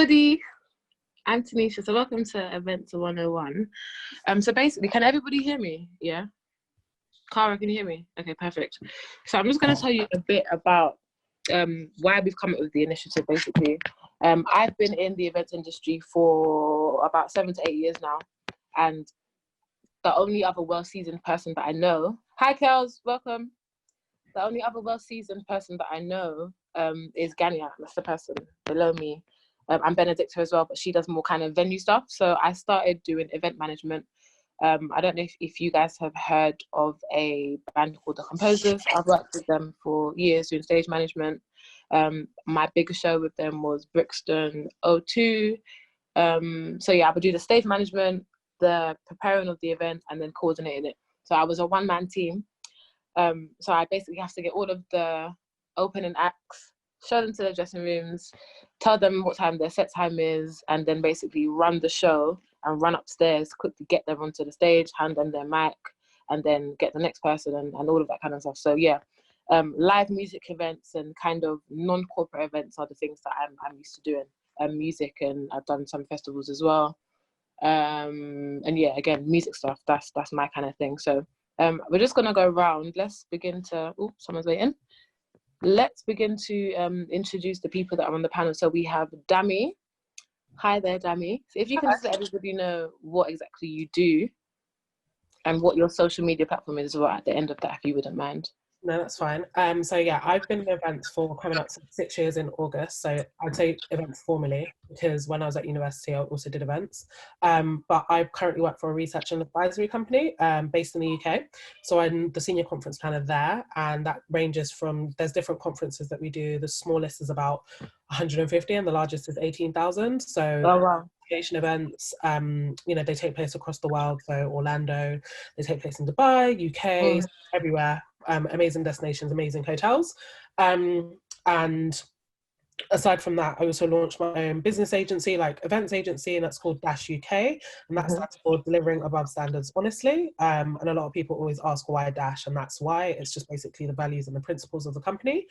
everybody. I'm Tanisha. So welcome to Events 101. So basically, can everybody hear me? Yeah? Cara, can you hear me? Okay, perfect. So I'm just going to tell you a bit about why we've come up with the initiative, basically. I've been in the events industry for about 7 to 8 years now. And the only other well-seasoned person that I know... Hi, Kels. Welcome. The only other well-seasoned person that I know is Ganiyat. That's the person below me. I'm Benedicta as well, but she does more kind of venue stuff. So I started doing event management. I don't know if you guys have heard of a band called The Composers. I've worked with them for years doing stage management. My biggest show with them was Brixton O2. So yeah, I would do the stage management, the preparing of the event, and then coordinating it. So I was a one-man team. So I basically have to get all of the opening acts, show them to the dressing rooms, tell them what time their set time is, and then basically run the show and run upstairs, quickly get them onto the stage, hand them their mic, and then get the next person and all of that kind of stuff. So yeah, live music events and kind of non-corporate events are the things that I'm used to doing. Music, and I've done some festivals as well. And yeah, again, music stuff, that's my kind of thing. So we're just gonna go around. Let's begin to, oh, someone's waiting. Let's begin to introduce the people that are on the panel. So we have Dami. Hi there, Dami. So if you can just let everybody know what exactly you do and what your social media platform is as well at the end of that, if you wouldn't mind. No, that's fine. So yeah, I've been in events for coming up to 6 years in August. So I'd say events formally, because when I was at university, I also did events. But I currently work for a research and advisory company based in the UK. So I'm the senior conference planner there, and that ranges from, there's different conferences that we do. The smallest is about 150 and the largest is 18,000. So oh, wow. Events, you know, they take place across the world. So Orlando, they take place in Dubai, UK, everywhere. Amazing destinations, amazing hotels. And aside from that, I also launched my own business agency, like events agency, and that's called Dash UK. And that stands for Delivering Above Standards Honestly. And a lot of people always ask why Dash, and that's why. It's just basically the values and the principles of the company.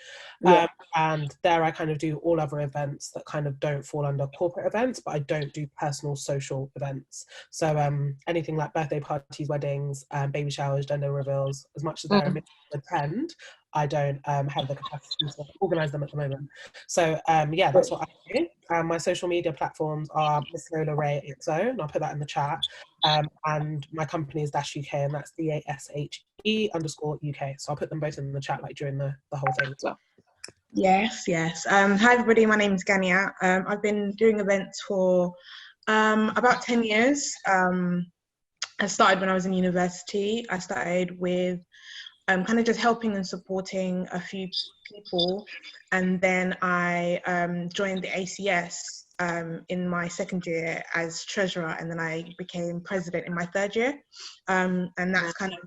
And there I kind of do all other events that kind of don't fall under corporate events, but I don't do personal social events. So anything like birthday parties, weddings, baby showers, gender reveals, as much as they're amazing to attend, I don't have the capacity to organise them at the moment. So yeah, that's what I do. My social media platforms are Miss Lola Ray XO, and I'll put that in the chat. And my company is Dash UK, and that's DASHE_UK. So I'll put them both in the chat, like during the whole thing as well. Yes. Hi everybody, my name is Ganiyat. I've been doing events for about 10 years. I started when I was in university. I started with kind of just helping and supporting a few people, and then I joined the ACS in my second year as treasurer, and then I became president in my third year, and that's kind of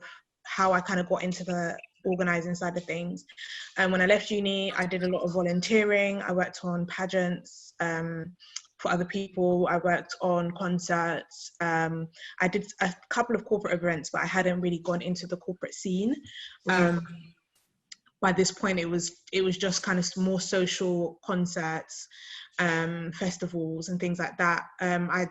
how I kind of got into the organising side of things. And when I left uni, I did a lot of volunteering. I worked on pageants for other people. I worked on concerts. I did a couple of corporate events, but I hadn't really gone into the corporate scene. By this point, it was just kind of more social concerts, festivals and things like that. I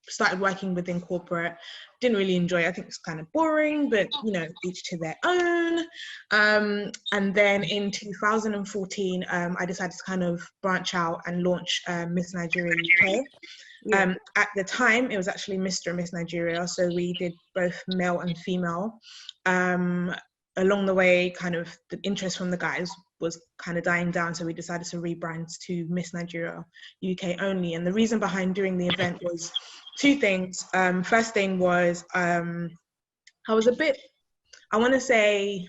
started working within corporate, didn't really enjoy it. I think it's kind of boring, but you know, each to their own. And then in 2014, I decided to kind of branch out and launch Miss Nigeria UK. At the time, it was actually Mr. and Miss Nigeria, so we did both male and female. Along the way, kind of the interest from the guys was kind of dying down, so we decided to rebrand to Miss Nigeria UK only. And the reason behind doing the event was two things. First thing was I was a bit, I want to say,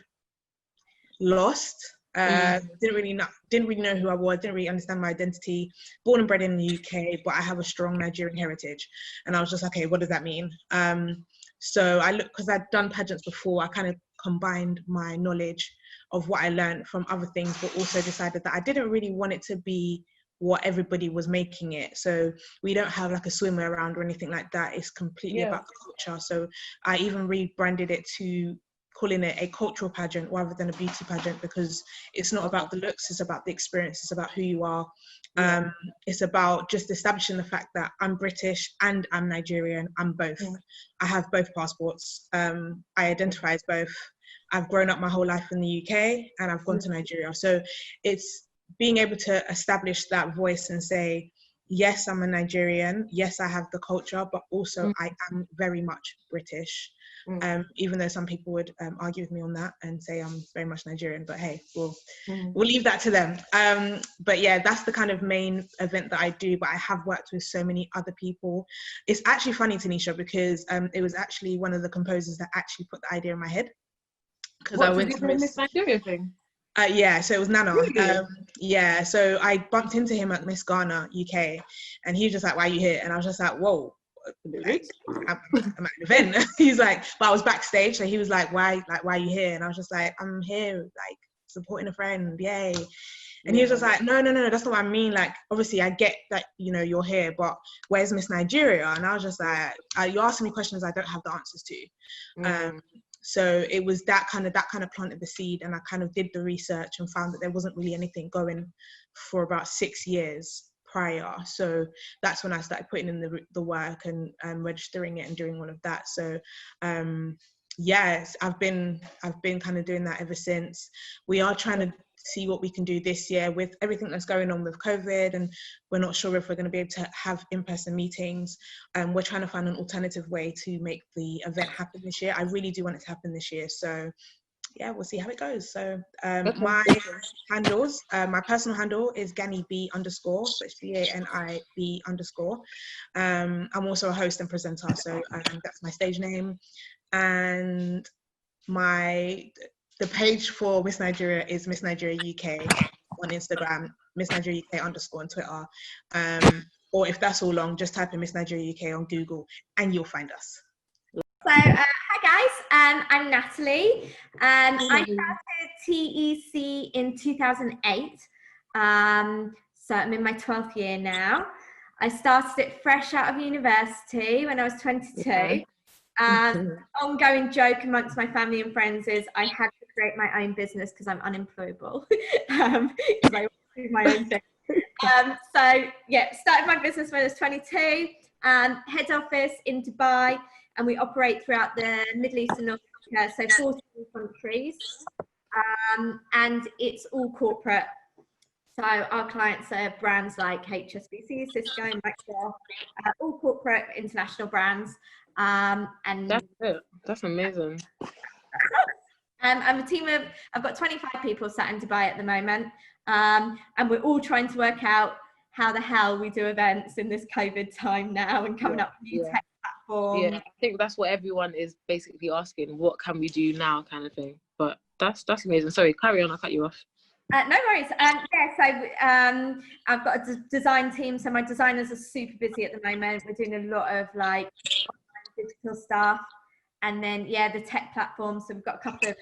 lost. Didn't really know who I was, didn't really understand my identity. Born and bred in the UK, but I have a strong Nigerian heritage. And I was just like, okay, what does that mean? So I looked, because I'd done pageants before, I kind of combined my knowledge of what I learned from other things, but also decided that I didn't really want it to be what everybody was making it. So we don't have like a swimwear around or anything like that. It's completely about culture. So I even rebranded it to calling it a cultural pageant rather than a beauty pageant, because it's not about the looks, it's about the experience, it's about who you are. It's about just establishing the fact that I'm British and I'm Nigerian. I'm both. I have both passports. I identify as both. I've grown up my whole life in the UK and I've gone to Nigeria. So it's being able to establish that voice and say, yes, I'm a Nigerian. Yes, I have the culture, but also I am very much British. Even though some people would argue with me on that and say I'm very much Nigerian, but hey, we'll leave that to them. But yeah, that's the kind of main event that I do, but I have worked with so many other people. It's actually funny, Tanisha, because it was actually one of the composers that actually put the idea in my head. Because I went to Miss Nigeria thing. Yeah, so it was Nana. Really? Yeah, so I bumped into him at Miss Ghana UK, and he was just like, "Why are you here?" And I was just like, "Whoa, like, I'm at an event." He's like, but I was backstage, so he was like, "Why are you here?" And I was just like, "I'm here, like supporting a friend, yay." And he was just like, no, that's not what I mean. Like, obviously, I get that, you know, you're here, but where's Miss Nigeria? And I was just like, you're asking me questions I don't have the answers to. So it was that kind of planted the seed, and I kind of did the research and found that there wasn't really anything going for about 6 years prior. So that's when I started putting in the work and registering it and doing all of that. So yes, I've been kind of doing that ever since. We are trying to see what we can do this year with everything that's going on with COVID, and we're not sure if we're going to be able to have in-person meetings. We're trying to find an alternative way to make the event happen this year. I really do want it to happen this year. So yeah, we'll see how it goes. So my handles, my personal handle is GANIB_, so it's GANIB_. I'm also a host and presenter, so that's my stage name. And the page for Miss Nigeria is Miss Nigeria UK on Instagram, Miss Nigeria UK _ on Twitter. Or if that's all long, just type in Miss Nigeria UK on Google and you'll find us. So, hi guys, I'm Natalie. I started TEC in 2008. So I'm in my 12th year now. I started it fresh out of university when I was 22. Ongoing joke amongst my family and friends is I had to create my own business because I'm unemployable, because I do my own thing. So yeah, started my business when I was 22, head office in Dubai, and we operate throughout the Middle East and North Africa, so 14 countries, and it's all corporate. So our clients are brands like HSBC, Cisco, Microsoft, all corporate international brands. And that's amazing. I'm a team of, I've got 25 people sat in Dubai at the moment, and we're all trying to work out how the hell we do events in this COVID time now, and coming up with new tech platforms. Yeah, I think that's what everyone is basically asking, what can we do now, kind of thing. But that's amazing. Sorry, carry on, I'll cut you off. No worries. Yeah, so I've got a design team, so my designers are super busy at the moment. We're doing a lot of like digital stuff, and then yeah, the tech platform. So we've got a couple of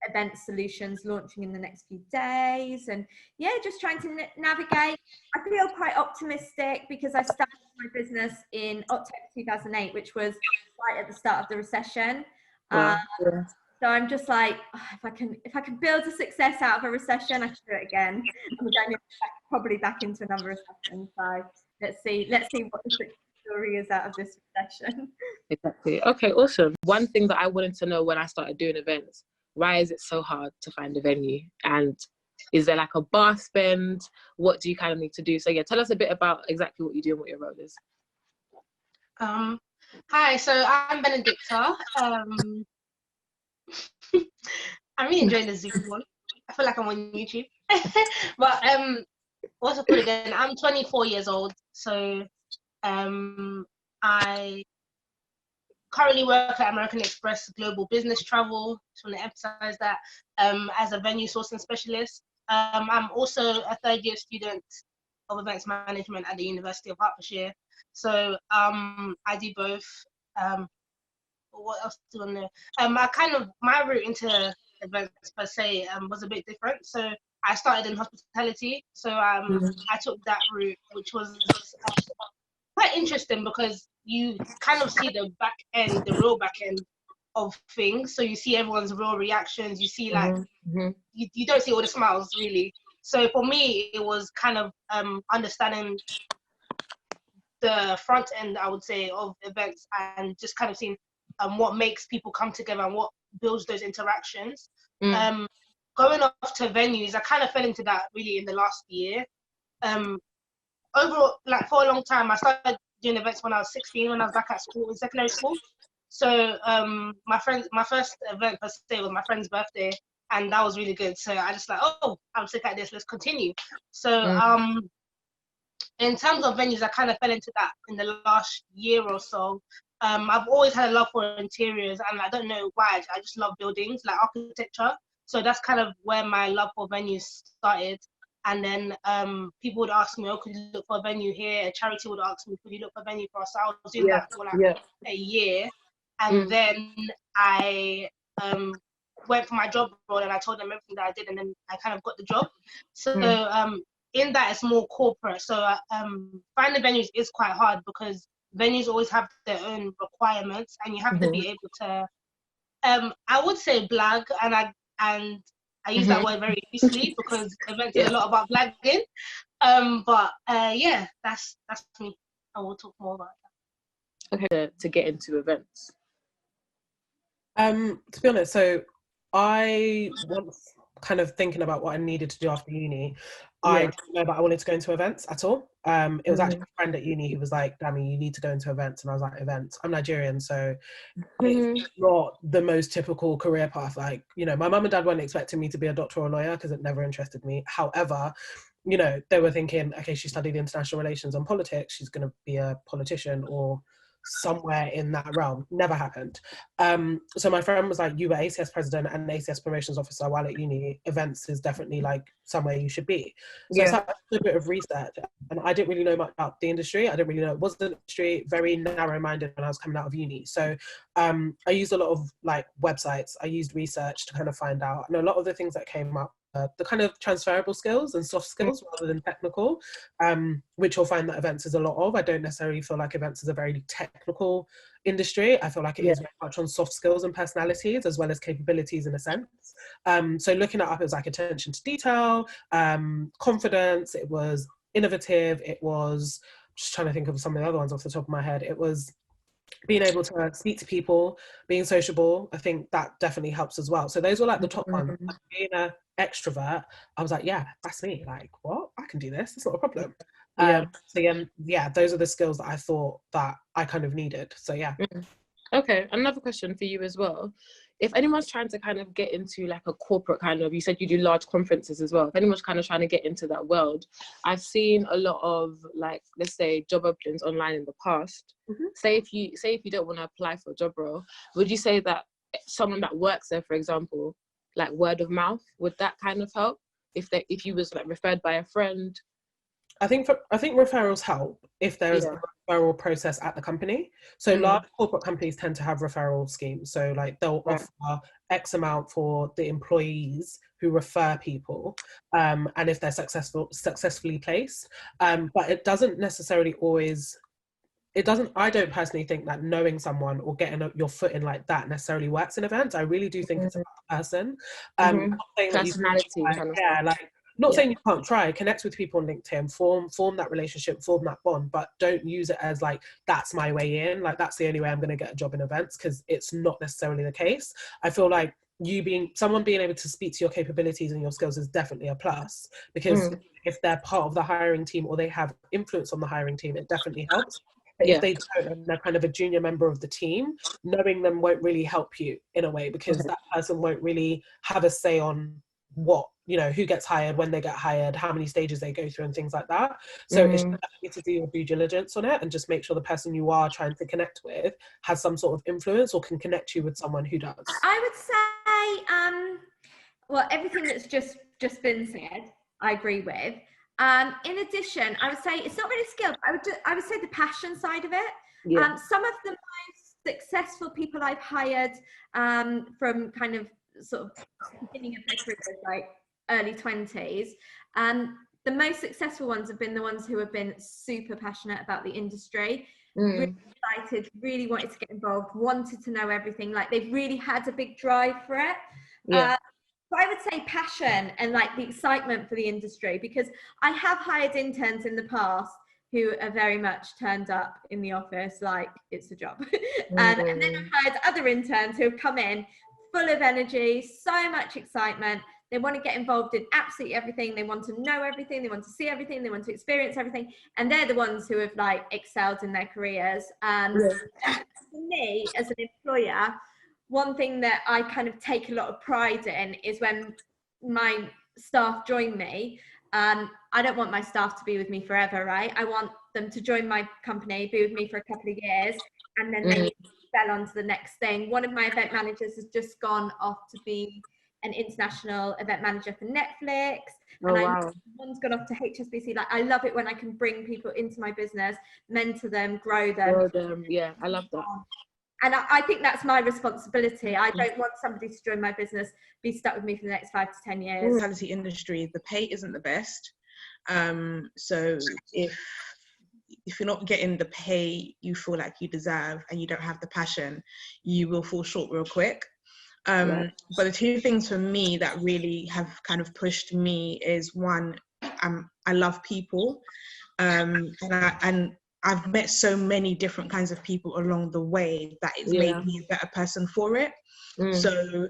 event solutions launching in the next few days, and yeah, just trying to navigate. I feel quite optimistic because I started my business in October 2008, which was right at the start of the recession. So I'm just like, oh, if I can build a success out of a recession, I should do it again. And we're going probably back into another recession. So let's see what the story is out of this recession. Exactly. Okay, awesome. One thing that I wanted to know when I started doing events, why is it so hard to find a venue? And is there like a bar spend? What do you kind of need to do? So yeah, tell us a bit about exactly what you do and what your role is. Hi, so I'm Benedicta. I'm really enjoying the Zoom one. I feel like I'm on YouTube. But what's it called again? I'm 24 years old, so I currently work at American Express Global Business Travel. Just want to emphasize that as a venue sourcing specialist. I'm also a third-year student of events management at the University of Hertfordshire. So I do both. What else do I know? My route into events per se was a bit different. So I started in hospitality. So I took that route, which was quite interesting because you kind of see the back end, the real back end of things. So you see everyone's real reactions. You see like Mm-hmm. you don't see all the smiles really. So for me, it was kind of understanding the front end, I would say, of events, and just kind of seeing what makes people come together and what builds those interactions. Going off to venues, I kind of fell into that really in the last year. Overall, like for a long time, I started doing events when I was 16, when I was back at school, in secondary school. So my first event per se was my friend's birthday, and that was really good. So I just like, oh, I'm sick at this, let's continue. So in terms of venues, I kind of fell into that in the last year or so. I've always had a love for interiors, and I don't know why, I just love buildings, like architecture. So that's kind of where my love for venues started. And then people would ask me, oh, could you look for a venue here? A charity would ask me, could you look for a venue for us? So I was doing that for like a year. And then I went for my job role, and I told them everything that I did, and then I kind of got the job. So in that, it's more corporate. So finding venues is quite hard, because venues always have their own requirements, and you have to be able to, I would say blag, and I use that word very loosely because events is a lot about blagging. But yeah, that's me. I will talk more about that. Okay, to get into events. To be honest, so I was kind of thinking about what I needed to do after uni. I didn't know that I wanted to go into events at all. It was actually a friend at uni who was like, Dami, you need to go into events. And I was like, events? I'm Nigerian, so it's not the most typical career path. Like, you know, my mum and dad weren't expecting me to be a doctor or a lawyer because it never interested me. However, you know, they were thinking, okay, she studied international relations and politics, she's going to be a politician or somewhere in that realm. Never happened. So my friend was like, you were ACS president and ACS promotions officer while at uni. Events is definitely like somewhere you should be. So I started a bit of research, and I didn't really know much about the industry. I didn't really know it was the industry, very narrow-minded when I was coming out of uni. So I used a lot of like websites. I used research to kind of find out. And a lot of the things that came up, the kind of transferable skills and soft skills rather than technical, which you'll find that events is a lot of. I don't necessarily feel like events is a very technical industry. I feel like it is very much on soft skills and personalities as well as capabilities in a sense. So looking it up, it was like attention to detail, confidence, it was innovative, it was, just trying to think of some of the other ones off the top of my head, it was being able to speak to people, being sociable. I think that definitely helps as well. So those were like the top ones. Like being an extrovert, I was like, yeah, that's me. Like, what? I can do this. It's not a problem. So yeah, those are the skills that I thought that I kind of needed. So yeah. Okay, another question for you as well. If anyone's trying to kind of get into like a corporate kind of, you said you do large conferences as well. If anyone's kind of trying to get into that world, I've seen a lot of like, let's say job openings online in the past. Say if you don't want to apply for a job role, would you say that someone that works there, for example, like word of mouth, would that kind of help? If you was like referred by a friend? I think referrals help if there's a referral process at the company. So large corporate companies tend to have referral schemes. So like they'll offer X amount for the employees who refer people, and if they're successfully placed. But it doesn't necessarily always. I don't personally think that knowing someone or getting your foot in like that necessarily works in events. I really do think it's about the person. I'm not saying personality, not saying you can't try, connect with people on LinkedIn, form that relationship, form that bond, but don't use it as like, that's my way in, like that's the only way I'm going to get a job in events, because it's not necessarily the case. I feel like someone being able to speak to your capabilities and your skills is definitely a plus, because if they're part of the hiring team or they have influence on the hiring team, it definitely helps. But if they don't, and they're kind of a junior member of the team, knowing them won't really help you in a way, because that person won't really have a say on what, you know, who gets hired, when they get hired, how many stages they go through and things like that. So it's just to do your due diligence on it and just make sure the person you are trying to connect with has some sort of influence or can connect you with someone who does. I would say, well, everything that's just been said, I agree with. In addition, I would say it's not really skilled. I would say the passion side of it. Some of the most successful people I've hired from kind of sort of beginning of their careers, like early 20s, the most successful ones have been the ones who have been super passionate about the industry. really excited, really wanted to get involved, wanted to know everything. Like they've really had a big drive for it. So I would say passion and like the excitement for the industry, because I have hired interns in the past who are very much turned up in the office like it's a job. And then I've hired other interns who have come in full of energy, so much excitement. They want to get involved in absolutely everything. They want to know everything. They want to see everything. They want to experience everything. And they're the ones who have like excelled in their careers. And for me as an employer, one thing that I kind of take a lot of pride in is when my staff join me. I don't want my staff to be with me forever, right? I want them to join my company, be with me for a couple of years, and then they fell on to the next thing. One of my event managers has just gone off to be an international event manager for Netflix. One's gone off to HSBC. Like, I love it when I can bring people into my business, mentor them, grow them. Yeah, I love that. And I think that's my responsibility. I don't want somebody to join my business, be stuck with me for the next 5 to 10 years. In the hospitality industry, the pay isn't the best. So if you're not getting the pay you feel like you deserve and you don't have the passion, you will fall short real quick. But the two things for me that really have kind of pushed me is, one, I love people, and I've met so many different kinds of people along the way that it's made me a better person for it. So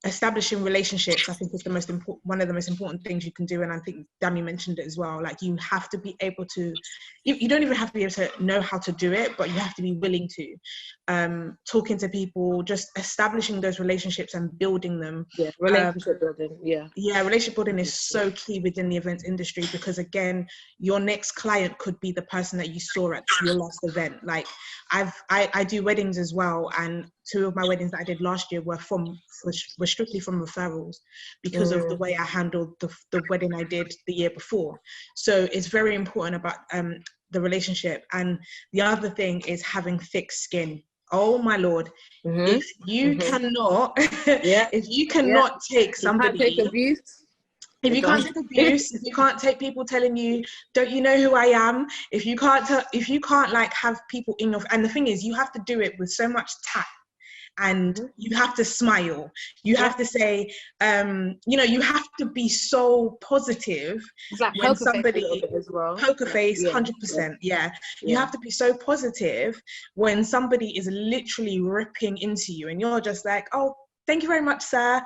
establishing relationships, I think, is the most important, one of the most important things you can do. And I think Dami mentioned it as well. Like, you have to be able to, you don't even have to be able to know how to do it, but you have to be willing to. Talking to people, just establishing those relationships and building them. Relationship building. Relationship building is so key within the events industry, because again, your next client could be the person that you saw at your last event. Like, I do weddings as well, and 2 of my weddings that I did last year were strictly from referrals, because of the way I handled the wedding I did the year before. So it's very important about the relationship. And the other thing is having thick skin. Oh my Lord, if you cannot, if you cannot take somebody, you can't take abuse. If you can't take abuse, if you can't take people telling you, don't you know who I am? If you can't like have people in your, and the thing is, you have to do it with so much tact. And you have to smile. You have to say, you have to be so positive. It's like when somebody, as well. Poker face, 100%. You have to be so positive when somebody is literally ripping into you, and you're just like, oh, thank you very much, sir.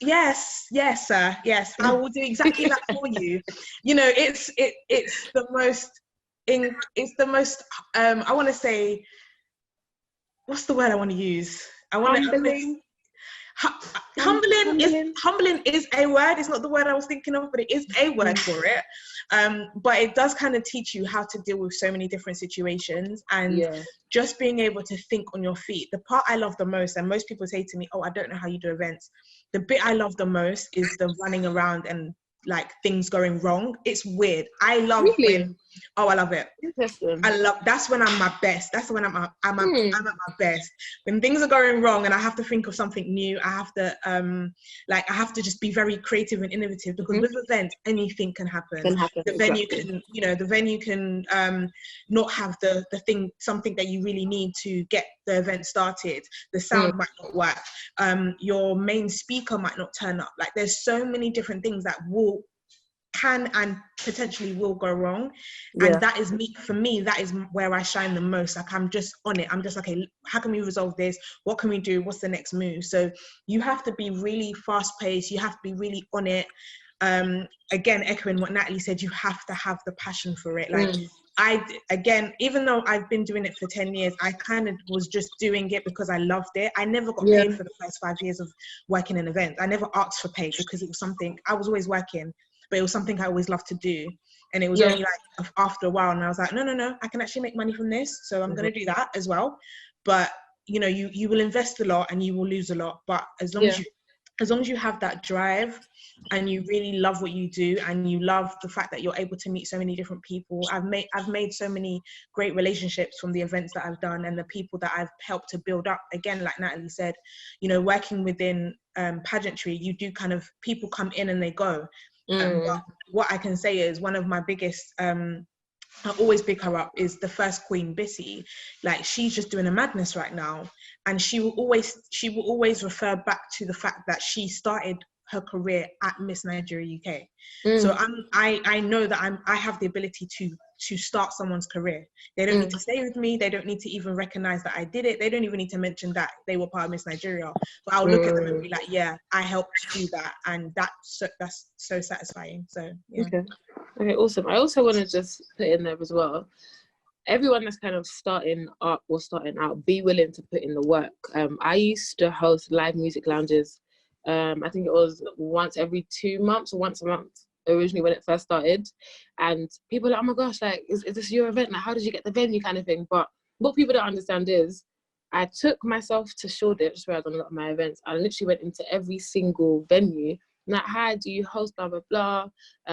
Yes, sir. Yes, I will do exactly that for you. It's the most. I want to say, what's the word I want to use? Humbling. Humbling is a word. It's not the word I was thinking of, but it is a word for it. But it does kind of teach you how to deal with so many different situations, and just being able to think on your feet. The part I love the most, and most people say to me, oh, I don't know how you do events. The bit I love the most is the running around and like things going wrong. It's weird. I love when, I love it. That's when I'm my best. That's when I'm at my best. When things are going wrong and I have to think of something new, I have to just be very creative and innovative, because with events, anything can happen. The venue can not have the thing, something that you really need to get the event started. The sound might not work. Your main speaker might not turn up. Like, there's so many different things that can and potentially will go wrong. And that is me. For me, that is where I shine the most. Like, I'm just on it. I'm just like, okay, how can we resolve this? What can we do? What's the next move? So you have to be really fast paced. You have to be really on it. Again, echoing what Natalie said, you have to have the passion for it. Like, even though I've been doing it for 10 years, I kind of was just doing it because I loved it. I never got paid for the first 5 years of working in events. I never asked for pay, because it was something I was always working, but it was something I always loved to do. And it was only like after a while, and I was like, no, I can actually make money from this, so I'm going to do that as well. But you will invest a lot and you will lose a lot, but as long as you have that drive and you really love what you do, and you love the fact that you're able to meet so many different people. I've made so many great relationships from the events that I've done, and the people that I've helped to build up. Again, like Natalie said, working within pageantry, you do kind of, people come in and they go. But what I can say is, one of my biggest I always pick her up, is the first Queen Bissy. Like, she's just doing a madness right now, and she will always refer back to the fact that she started her career at Miss Nigeria UK. So I know that I have the ability to start someone's career. They don't need to stay with me. They don't need to even recognize that I did it. They don't even need to mention that they were part of Miss Nigeria. But I'll look at them and be like, yeah, I helped do that, and that's so satisfying. So yeah. Okay, awesome. I also want to just put in there as well, everyone that's kind of starting up or starting out, be willing to put in the work. I used to host live music lounges. I think it was once every 2 months or once a month originally when it first started. And people are like, oh my gosh, like, is this your event? Like, how did you get the venue kind of thing? But what people don't understand is I took myself to Shoreditch, where I've done a lot of my events. I literally went into every single venue. Like, hi, do you host blah, blah, blah?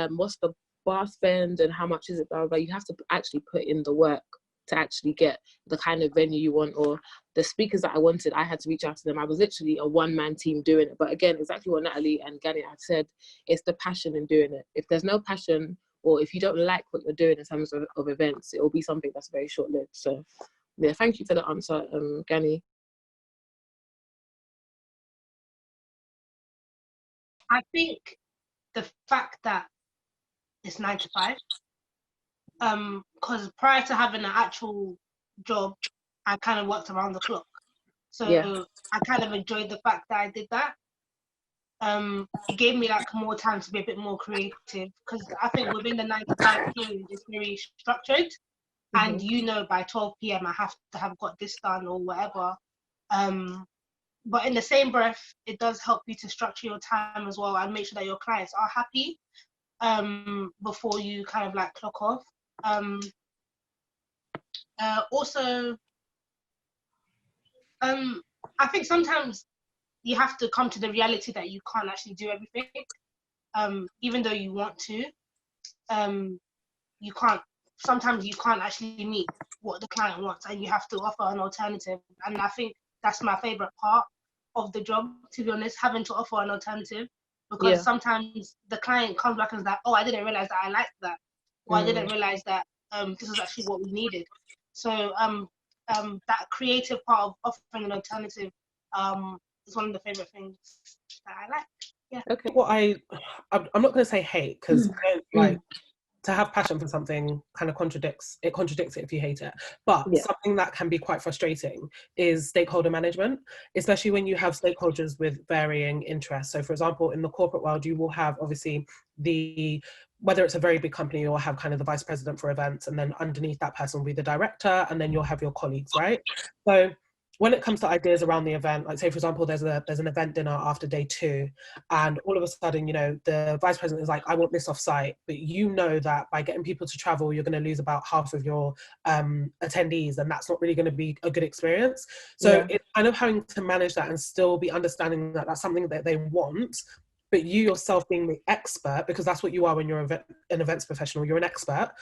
What's the bar spend and how much is it, blah, blah, blah. You have to actually put in the work to actually get the kind of venue you want, or the speakers that I wanted. I had to reach out to them. I was literally a one-man team doing it. But again, exactly what Natalie and Ganiyat had said, it's the passion in doing it. If there's no passion, or if you don't like what you're doing in terms of events, it will be something that's very short-lived. So yeah, thank you for the answer, Gani. I think the fact that it's 9 to 5, because prior to having an actual job, I kind of worked around the clock. So yeah. I kind of enjoyed the fact that I did that. It gave me like more time to be a bit more creative, because I think within the 9 to 5 period, it's very structured. And you know, by 12 p.m. I have to have got this done or whatever. But in the same breath, it does help you to structure your time as well and make sure that your clients are happy before you kind of like clock off. Also, I think sometimes you have to come to the reality that you can't actually do everything. Even though you want to, you can't. Sometimes you can't actually meet what the client wants, and you have to offer an alternative. And I think that's my favorite part of the job, to be honest, having to offer an alternative, because sometimes the client comes back and is like, oh, I didn't realize that I liked that, or I didn't realize that this is actually what we needed. So that creative part of offering an alternative is one of the favorite things that I like. Yeah. Okay. What I'm not going to say hate, because like, to have passion for something kind of contradicts it if you hate it. But something that can be quite frustrating is stakeholder management, especially when you have stakeholders with varying interests. So for example, in the corporate world, you will have obviously whether it's a very big company, you'll have kind of the vice president for events, and then underneath that person will be the director, and then you'll have your colleagues, right? So when it comes to ideas around the event, like say, for example, there's an event dinner after day 2, and all of a sudden, you know, the vice president is like, I want this off-site, but you know that by getting people to travel, you're going to lose about half of your attendees, and that's not really going to be a good experience. So it's kind of having to manage that and still be understanding that that's something that they want, but you yourself being the expert, because that's what you are when you're an events professional, you're an expert.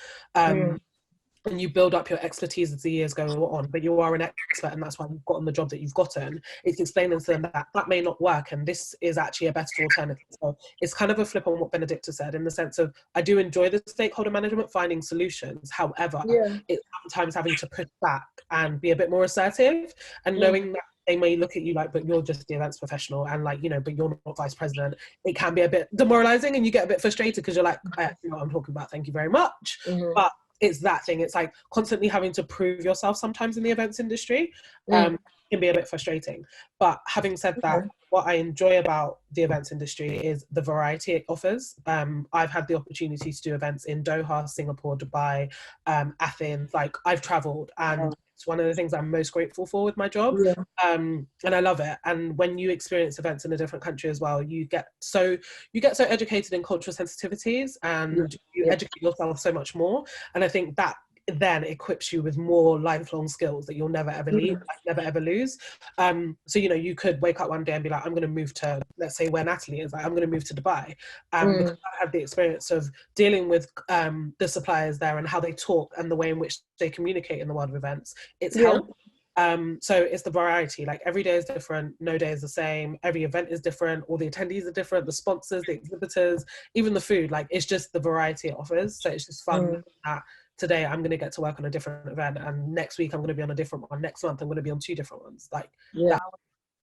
And you build up your expertise as the years go on, but you are an expert, and that's why you've gotten the job that you've gotten. It's explaining to them that may not work, and this is actually a better alternative. So it's kind of a flip on what Benedicta said, in the sense of, I do enjoy the stakeholder management, finding solutions. However, it's sometimes having to push back and be a bit more assertive, and knowing that they may look at you like, but you're just the events professional, and like, you know, but you're not vice president. It can be a bit demoralizing, and you get a bit frustrated because you're like, I actually know what I'm talking about, thank you very much. But it's that thing. It's like constantly having to prove yourself sometimes in the events industry can be a bit frustrating. But having said that, what I enjoy about the events industry is the variety it offers. I've had the opportunity to do events in Doha, Singapore, Dubai, Athens. Like, I've traveled, and it's one of the things I'm most grateful for with my job. And I love it. And when you experience events in a different country as well, you get so educated in cultural sensitivities, and you educate yourself so much more. And I think that then equips you with more lifelong skills that you'll never ever never ever lose. So, you know, you could wake up one day and be like, I'm going to move to, let's say where Natalie is, like, I'm going to move to Dubai, because I had the experience of dealing with the suppliers there and how they talk and the way in which they communicate in the world of events. It's helped. So it's the variety. Like, every day is different, no day is the same, every event is different, all the attendees are different, the sponsors, the exhibitors, even the food. Like, it's just the variety it offers. So it's just fun that today I'm going to get to work on a different event, and next week I'm going to be on a different one, next month I'm going to be on 2 different ones. Like, yeah.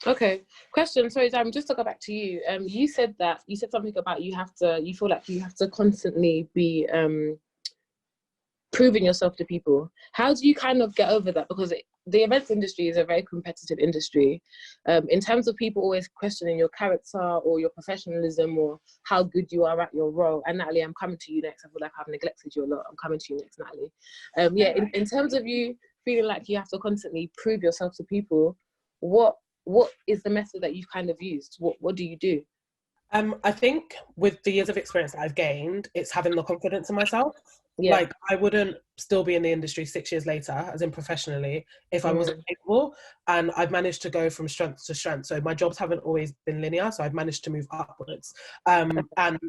Okay. Question. Sorry, Sam, just to go back to you. You said something about you feel like you have to constantly be proving yourself to people. How do you kind of get over that? Because the events industry is a very competitive industry. In terms of people always questioning your character or your professionalism or how good you are at your role. And Natalie, I'm coming to you next. I feel like I've neglected you a lot. I'm coming to you next, Natalie. In terms of you feeling like you have to constantly prove yourself to people, what is the method that you've kind of used? What do you do? I think with the years of experience that I've gained, it's having the confidence in myself. Yeah. Like, I wouldn't still be in the industry 6 years later, as in professionally, if I wasn't capable. And I've managed to go from strength to strength. So my jobs haven't always been linear. So I've managed to move upwards. And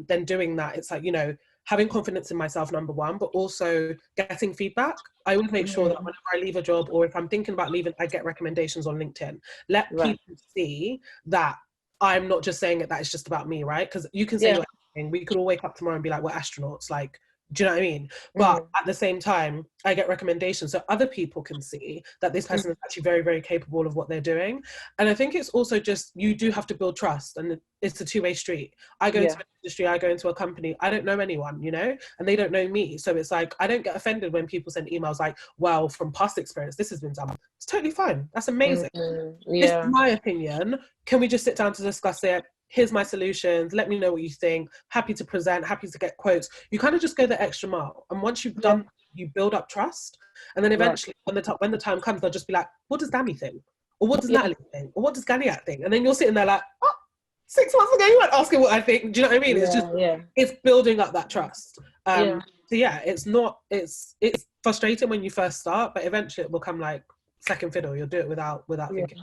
then doing that, it's like, you know, having confidence in myself, number one, but also getting feedback. I always make sure that whenever I leave a job, or if I'm thinking about leaving, I get recommendations on LinkedIn. Let people see that I'm not just saying it, that it's just about me, right? Because you can say anything. We could all wake up tomorrow and be like, we're astronauts. Like, do you know what I mean? But at the same time, I get recommendations so other people can see that this person is actually very, very capable of what they're doing. And I think it's also just, you do have to build trust, and it's a two-way street. I go into an industry, I go into a company, I don't know anyone, you know, and they don't know me. So it's like, I don't get offended when people send emails like, well, from past experience, this has been done. It's totally fine. That's amazing. This is my opinion. Can we just sit down to discuss it? Here's my solutions. Let me know what you think. Happy to present, happy to get quotes. You kind of just go the extra mile. And once you've done, you build up trust. And then eventually when the time comes, they'll just be like, what does Dami think? Or what does Natalie think? Or what does Ganiyat think? And then you're sitting there like, oh, 6 months ago, you weren't asking what I think. Do you know what I mean? It's just, it's building up that trust. So it's frustrating when you first start, but eventually it will come like second fiddle. You'll do it without thinking.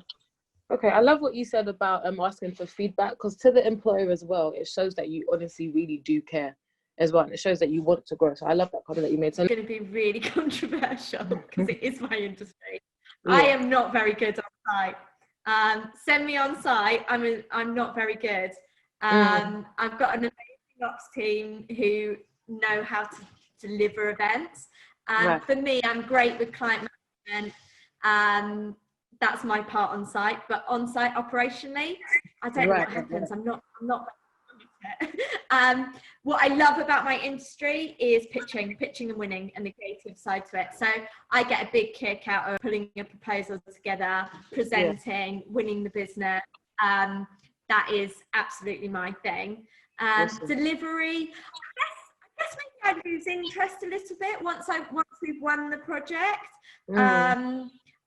Okay, I love what you said about asking for feedback, because to the employer as well, it shows that you honestly really do care as well. And it shows that you want to grow. So I love that comment that you made. So it's going to be really controversial because it is my industry. I am not very good on site. Send me on site. I'm not very good. I've got an amazing ops team who know how to deliver events. For me, I'm great with client management. That's my part on site, but on site operationally, I don't know what happens. I'm not what I love about my industry is pitching and winning, and the creative side to it. So I get a big kick out of pulling a proposal together, presenting, winning the business. That is absolutely my thing. Delivery, I guess maybe I lose interest a little bit once we've won the project.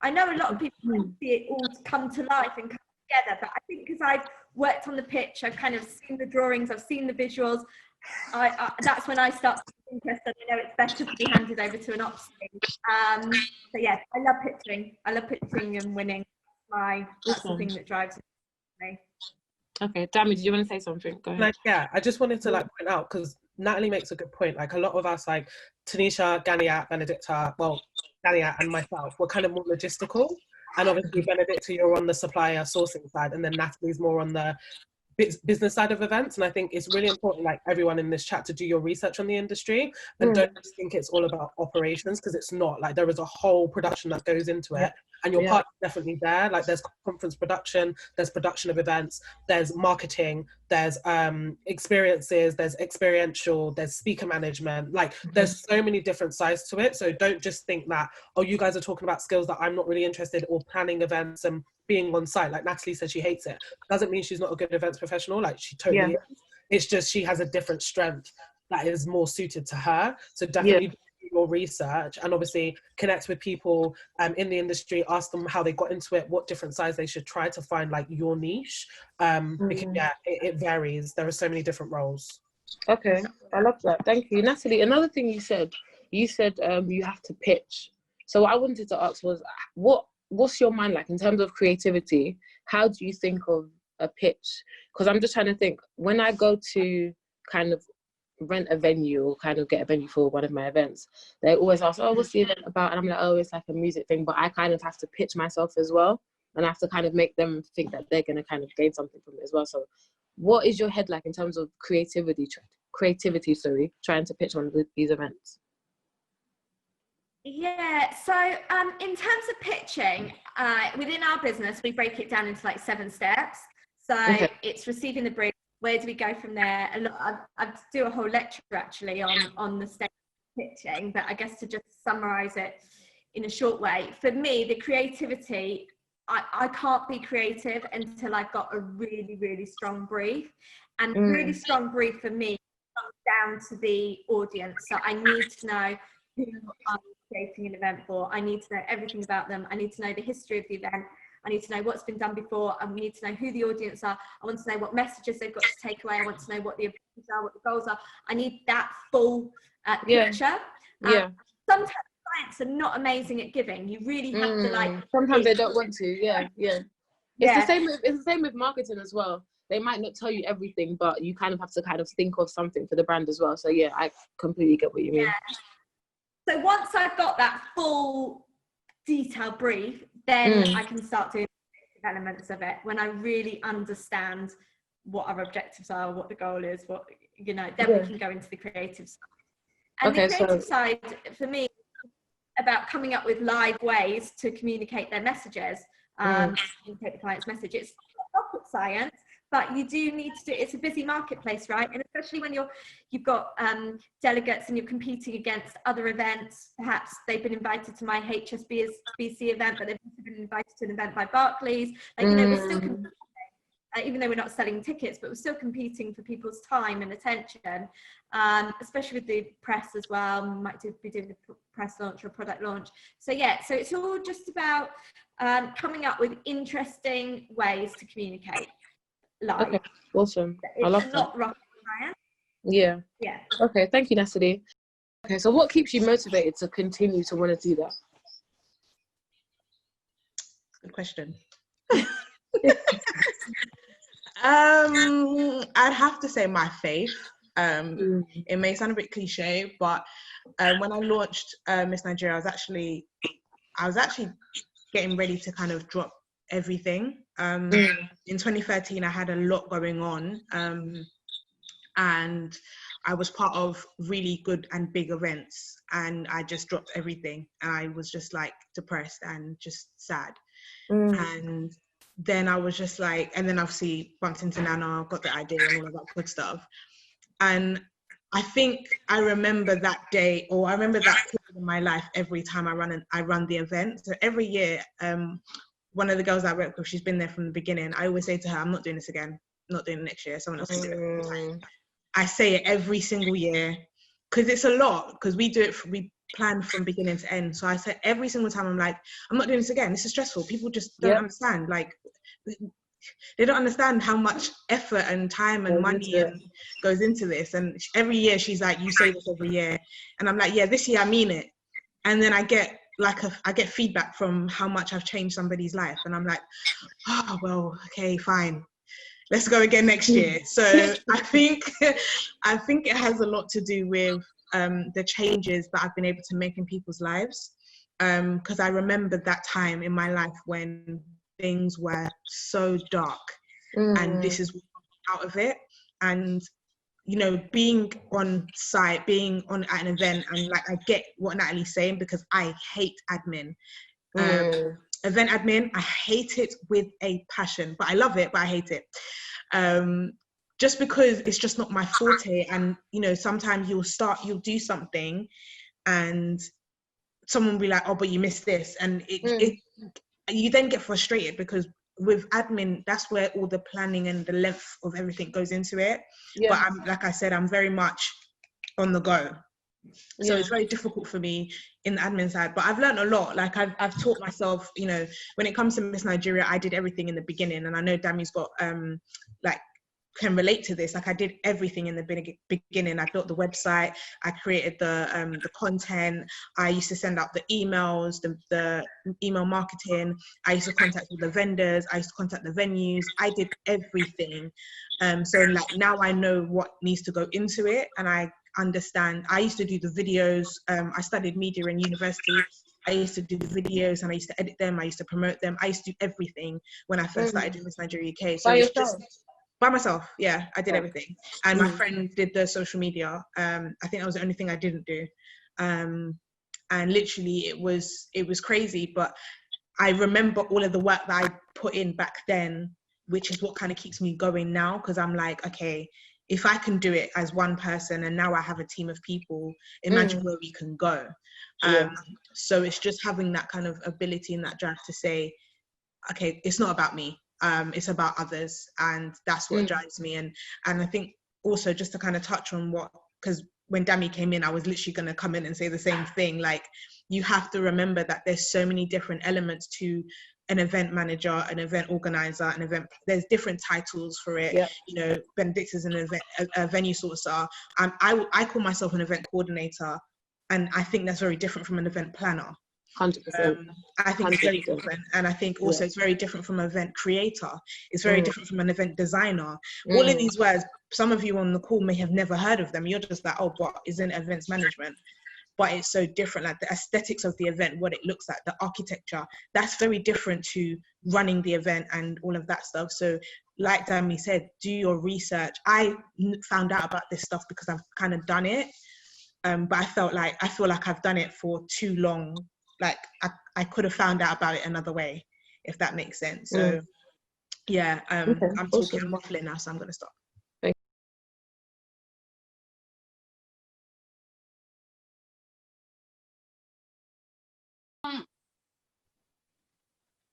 I know a lot of people see it all come to life and come together, but I think because I've worked on the pitch, I've kind of seen the drawings, I've seen the visuals, that's when I start to be interested. I know it's better to be handed over to an ops team. So yeah, I love pitching. And winning. That's the thing that drives me. Okay, Dami, did you want to say something? Go ahead. I just wanted to point out, because Natalie makes a good point. Like, a lot of us, like Tanisha, Ganiyat, Benedicta, Ganiyat and myself, we're kind of more logistical. And obviously Benedicta, you're on the supplier sourcing side, and then Natalie's more on the business side of events. And I think it's really important, like everyone in this chat, to do your research on the industry and don't just think it's all about operations, because it's not. Like, there is a whole production that goes into it, and your part is definitely there. Like, there's conference production, there's production of events, there's marketing, there's experiences, there's experiential, there's speaker management. Like, there's so many different sides to it. So don't just think that, oh, you guys are talking about skills that I'm not really interested, or planning events and being on site. Like Natalie said, she hates it. Doesn't mean she's not a good events professional. Like, she totally is. It's just she has a different strength that is more suited to her. So definitely do your research, and obviously connect with people in the industry, ask them how they got into it, what different sides they should try to find like your niche, because it varies. There are so many different roles. Okay, I love that. Thank you. Natalie, another thing you said you have to pitch. So what I wanted to ask was, what's your mind like in terms of creativity? How do you think of a pitch? Because I'm just trying to think, when I go to kind of rent a venue or kind of get a venue for one of my events, they always ask, oh, what's the event about? And I'm like, oh, it's like a music thing. But I kind of have to pitch myself as well, and I have to kind of make them think that they're going to kind of gain something from it as well. So what is your head like in terms of creativity, trying to pitch one of these events? Yeah, so in terms of pitching, within our business, we break it down into like 7 steps. So it's receiving the brief. Where do we go from there? I do a whole lecture actually on the stage pitching, but I guess to just summarize it in a short way, for me, the creativity, I can't be creative until I've got a really, really strong brief. And really strong brief for me comes down to the audience. So I need to know who I'm creating an event for. I need to know everything about them. I need to know the history of the event. I need to know what's been done before. I need to know who the audience are. I want to know what messages they've got to take away. I want to know what the objectives are, what the goals are. I need that full picture. Sometimes clients are not amazing at giving. You really have to like. Sometimes they don't want to. It's the same with marketing as well. They might not tell you everything, but you kind of have to kind of think of something for the brand as well. So yeah, I completely get what you mean. So once I've got that full detailed brief, then I can start doing elements of it when I really understand what our objectives are, what the goal is, what, you know, then we can go into the creative side. And the creative side for me is about coming up with live ways to communicate their messages, communicate the client's message. It's not rocket science, but you do need to do, it's a busy marketplace, right? And especially when you've got delegates and you're competing against other events. Perhaps they've been invited to my HSBC event, but they've also been invited to an event by Barclays. Like, you know, we're still competing, even though we're not selling tickets, but we're still competing for people's time and attention, especially with the press as well. We might be doing a press launch or a product launch. So yeah, so it's all just about coming up with interesting ways to communicate live. Okay, awesome. I love that. It's not rocket science. Yeah. Okay, thank you, Natalie. Okay, so what keeps you motivated to continue to want to do that? Good question. I'd have to say my faith. It may sound a bit cliche, but when I launched Miss Nigeria, I was actually getting ready to kind of drop everything. In 2013, I had a lot going on, and I was part of really good and big events, and I just dropped everything, and I was just like depressed and just sad. And then I was just like, and then obviously bumped into Nana, got the idea and all of that good stuff. And I think I remember that day, or I remember that period in my life every time I run the event. So every year, one of the girls that I work with, she's been there from the beginning. I always say to her, I'm not doing this again. I'm not doing it next year. Someone else can do it. I say it every single year because it's a lot, because we plan from beginning to end. So I say every single time, I'm like, I'm not doing this again. This is stressful. People just don't understand. Like, they don't understand how much effort and time and money goes into this. And every year she's like, you say this every year. And I'm like, yeah, this year I mean it. And then I get feedback from how much I've changed somebody's life. And I'm like, oh, well, okay, fine. Let's go again next year. So I think it has a lot to do with the changes that I've been able to make in people's lives. Because I remember that time in my life when things were so dark, and this is out of it. And you know, being on site, being on at an event, and like, I get what Natalie's saying, because I hate admin. Event admin, I hate it with a passion, but I love it, but I hate it. Just because it's just not my forte. And you know, sometimes you'll do something and someone will be like, oh, but you missed this. And you then get frustrated, because with admin, that's where all the planning and the length of everything goes into it. But like I said, I'm very much on the go. So it's very difficult for me in the admin side, but I've learned a lot. Like I've taught myself, you know, when it comes to Miss Nigeria, I did everything in the beginning, and I know Dami's got can relate to this. Like, I did everything in the beginning. I built the website, I created the content, I used to send out the emails, the email marketing, I used to contact all the vendors, I used to contact the venues, I did everything. So like, now I know what needs to go into it, and I understand. I used to do the videos. I studied media in university. I used to do the videos, and I used to edit them, I used to promote them, I used to do everything when I first started doing Miss Nigeria UK. So it's just by myself. Yeah, I did everything. And my friend did the social media. I think that was the only thing I didn't do. and literally it was crazy. But I remember all of the work that I put in back then, which is what kind of keeps me going now, because I'm like, okay, if I can do it as one person and now I have a team of people, imagine where we can go. So it's just having that kind of ability and that drive to say, okay, it's not about me, it's about others, and that's what drives me. And I think also just to kind of touch on what, because when Dami came in, I was literally going to come in and say the same thing. Like, you have to remember that there's so many different elements to an event manager, an event organizer, an event. There's different titles for it. You know, Benedicta is an event, a venue sourcer. I call myself an event coordinator, and I think that's very different from an event planner. 100%. I think it's very different, and I think also it's very different from an event creator. It's very different from an event designer. All of these words, some of you on the call may have never heard of them. You're just like, oh, what isn't events management? But it's so different. Like the aesthetics of the event, what it looks like, the architecture, that's very different to running the event and all of that stuff. So like Dami said, do your research. I found out about this stuff because I've kind of done it, but I feel like I've done it for too long. Like I could have found out about it another way, if that makes sense. So yeah, I'm talking, I'm waffling now, so I'm gonna stop.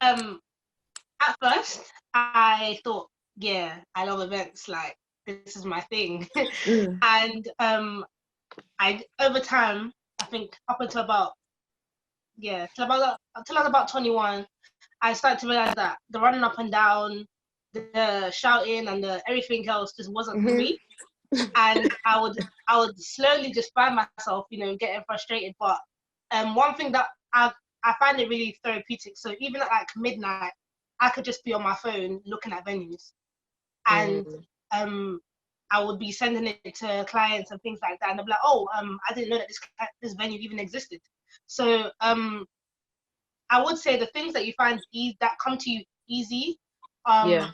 At first, I thought, yeah, I love events. Like, this is my thing. And I over time, I think up until about until I was about 21, I started to realize that the running up and down, the shouting, and the everything else just wasn't for me. And I would slowly just find myself, you know, getting frustrated. But one thing that I find it really therapeutic. So even at like midnight, I could just be on my phone looking at venues, and I would be sending it to clients and things like that, and they'll be like, oh, I didn't know that this venue even existed. So I would say the things that you find that come to you easy are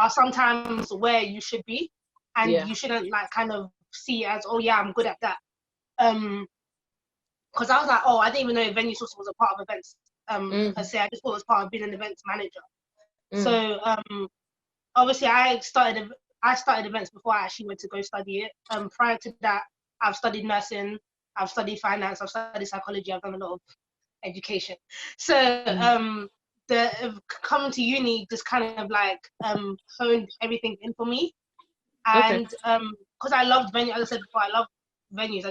sometimes where you should be, and you shouldn't like kind of see it as, oh yeah, I'm good at that. Because I was like, oh, I didn't even know venue source was a part of events. Per se, I just thought it was part of being an events manager. So obviously I started events before I actually went to go study it. Prior to that, I've studied nursing, I've studied finance, I've studied psychology, I've done a lot of education. So the coming to uni just kind of like honed everything in for me. And because I loved venues, as I said before, I love venues.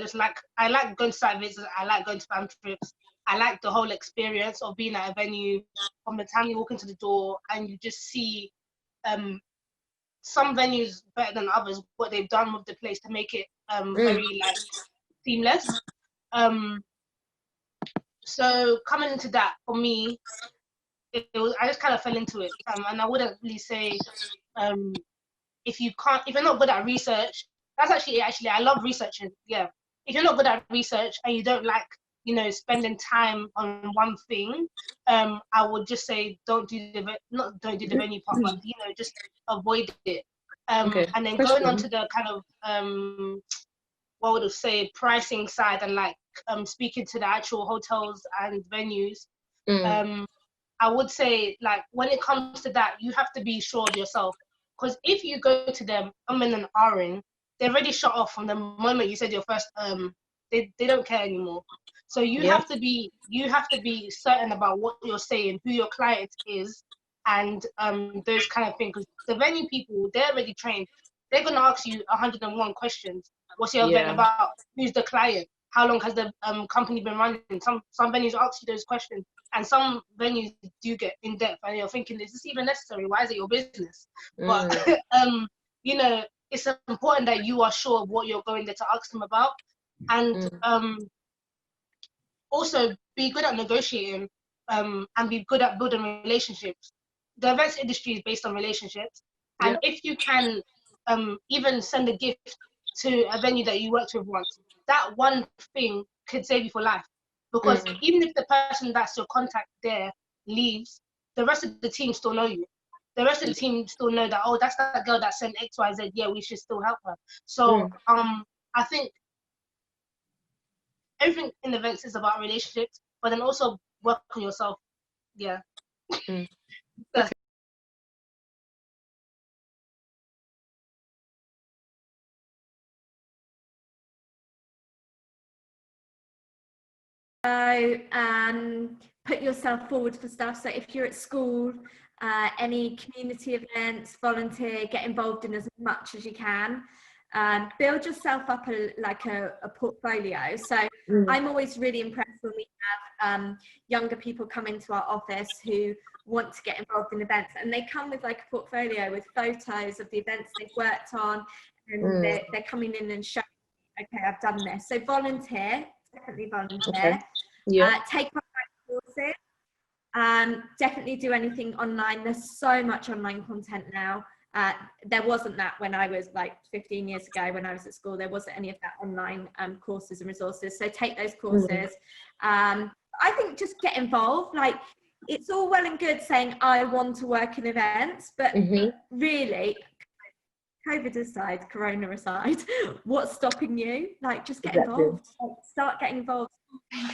I like going to site visits, I like going to fam trips. I like the whole experience of being at a venue from the time you walk into the door and you just see some venues better than others, what they've done with the place to make it very like seamless. So coming into that, for me, I just kind of fell into it. And I wouldn't really say if you're not good at research, that's actually I love researching. Yeah. If you're not good at research and you don't like, you know, spending time on one thing, I would just say don't do the venue part, but you know, just avoid it. And then going on to the kind of what would I say, pricing side, and like speaking to the actual hotels and venues, I would say, like, when it comes to that, you have to be sure of yourself, because if you go to them in and ahhing, they're already shut off from the moment you said your first they don't care anymore. So you have to be certain about what you're saying, who your client is, and those kind of things. Because the venue people, they're already trained. They're gonna ask you 101 questions. What's your event about? Who's the client? How long has the company been running? Some venues ask you those questions, and some venues do get in depth, and you're thinking, is this even necessary? Why is it your business? But you know, it's important that you are sure of what you're going there to ask them about, and also be good at negotiating and be good at building relationships. The events industry is based on relationships, and if you can even send a gift to a venue that you worked with once, that one thing could save you for life. Because even if the person that's your contact there leaves, the rest of the team still know you. The rest of the team still know that, oh, that's that girl that sent XYZ, yeah, we should still help her. So I think everything in events is about relationships, but then also work on yourself. Yeah. Mm. That's So put yourself forward for stuff. So if you're at school, any community events, volunteer, get involved in as much as you can. Build yourself up a portfolio. So I'm always really impressed when we have younger people come into our office who want to get involved in events, and they come with like a portfolio with photos of the events they've worked on, and they're coming in and showing, okay, I've done this. So volunteer, definitely volunteer. Okay. Yeah. Take online courses. Definitely do anything online. There's so much online content now. There wasn't that when I was like 15 years ago when I was at school. There wasn't any of that online courses and resources. So take those courses. I think just get involved. Like, it's all well and good saying I want to work in events, but really, COVID aside, Corona aside, what's stopping you? Like, just get involved. Like, start getting involved.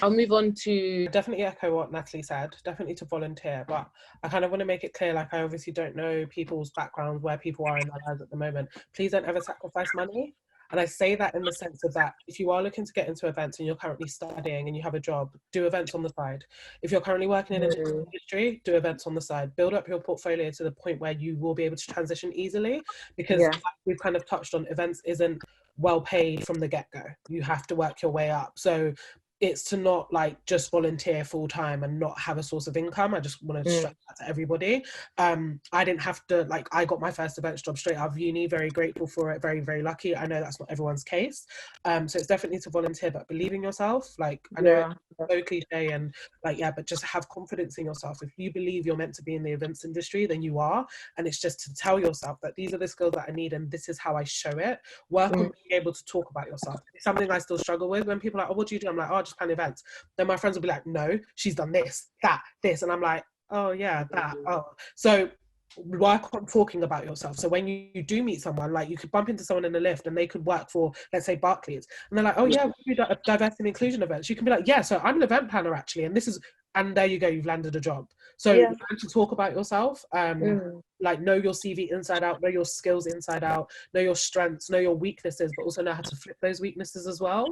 I'll move on to Definitely echo what Natalie said, definitely to volunteer, but I kind of want to make it clear, like, I obviously don't know people's backgrounds, where people are in their lives at the moment. Please don't ever sacrifice money. And I say that in the sense of that if you are looking to get into events and you're currently studying and you have a job, do events on the side. If you're currently working in an industry, do events on the side. Build up your portfolio to the point where you will be able to transition easily, because like we've kind of touched on, events isn't well paid from the get-go. You have to work your way up. So it's to not like just volunteer full time and not have a source of income. I just want to stress that to everybody. I didn't have to, like, I got my first events job straight out of uni, very grateful for it, very, very lucky. I know that's not everyone's case. So it's definitely to volunteer, but believe in yourself. Like, I know it's so cliche and like, but just have confidence in yourself. If you believe you're meant to be in the events industry, then you are. And it's just to tell yourself that these are the skills that I need and this is how I show it. Work on being able to talk about yourself. It's something I still struggle with. When people are like, oh, what do you do? I'm like, oh, I just plan events. Then my friends will be like, no, she's done this, that, this. And I'm like, oh yeah, that, oh. So work on talking about yourself. So when you do meet someone, like, you could bump into someone in the lift and they could work for, let's say, Barclays, and they're like, oh yeah, we do diversity and inclusion events. You can be like, yeah, so I'm an event planner actually, and this is, and there you go, you've landed a job. So learn to talk about yourself. Like, know your CV inside out, know your skills inside out, know your strengths, know your weaknesses, but also know how to flip those weaknesses as well.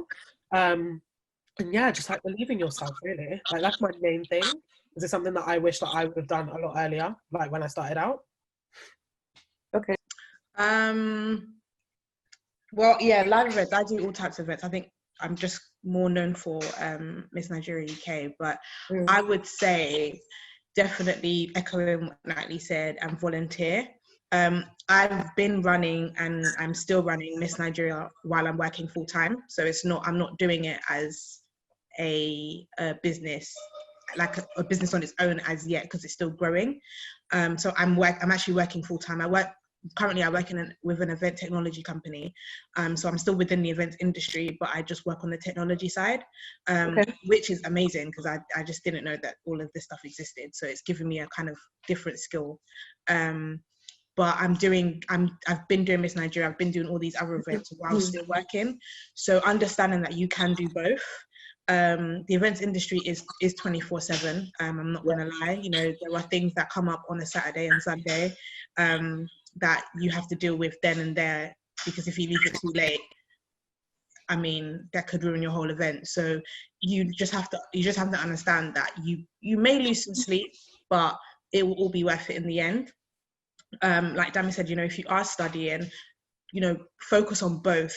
And yeah, just like believe in yourself, really. Like, that's my main thing. Is it something that I wish that I would have done a lot earlier, like when I started out? okay. Well, yeah, live events. I do all types of events. I think I'm just more known for Miss Nigeria UK, but I would say definitely echoing what Natalie said and volunteer. I've been running and I'm still running Miss Nigeria while I'm working full time. So it's not, I'm not doing it as a business, like a business on its own as yet, because it's still growing. So I'm actually working full time. I work with an event technology company. So I'm still within the events industry, but I just work on the technology side, which is amazing because I just didn't know that all of this stuff existed. So it's given me a kind of different skill. But I've been doing Miss Nigeria, I've been doing all these other events while still working. So understanding that you can do both. The events industry is 24/7. I'm not gonna lie, you know, there are things that come up on a Saturday and Sunday that you have to deal with then and there, because if you leave it too late, I mean, that could ruin your whole event. So you just have to understand that you may lose some sleep, but it will all be worth it in the end. Like Dami said, you know, if you are studying, you know, focus on both.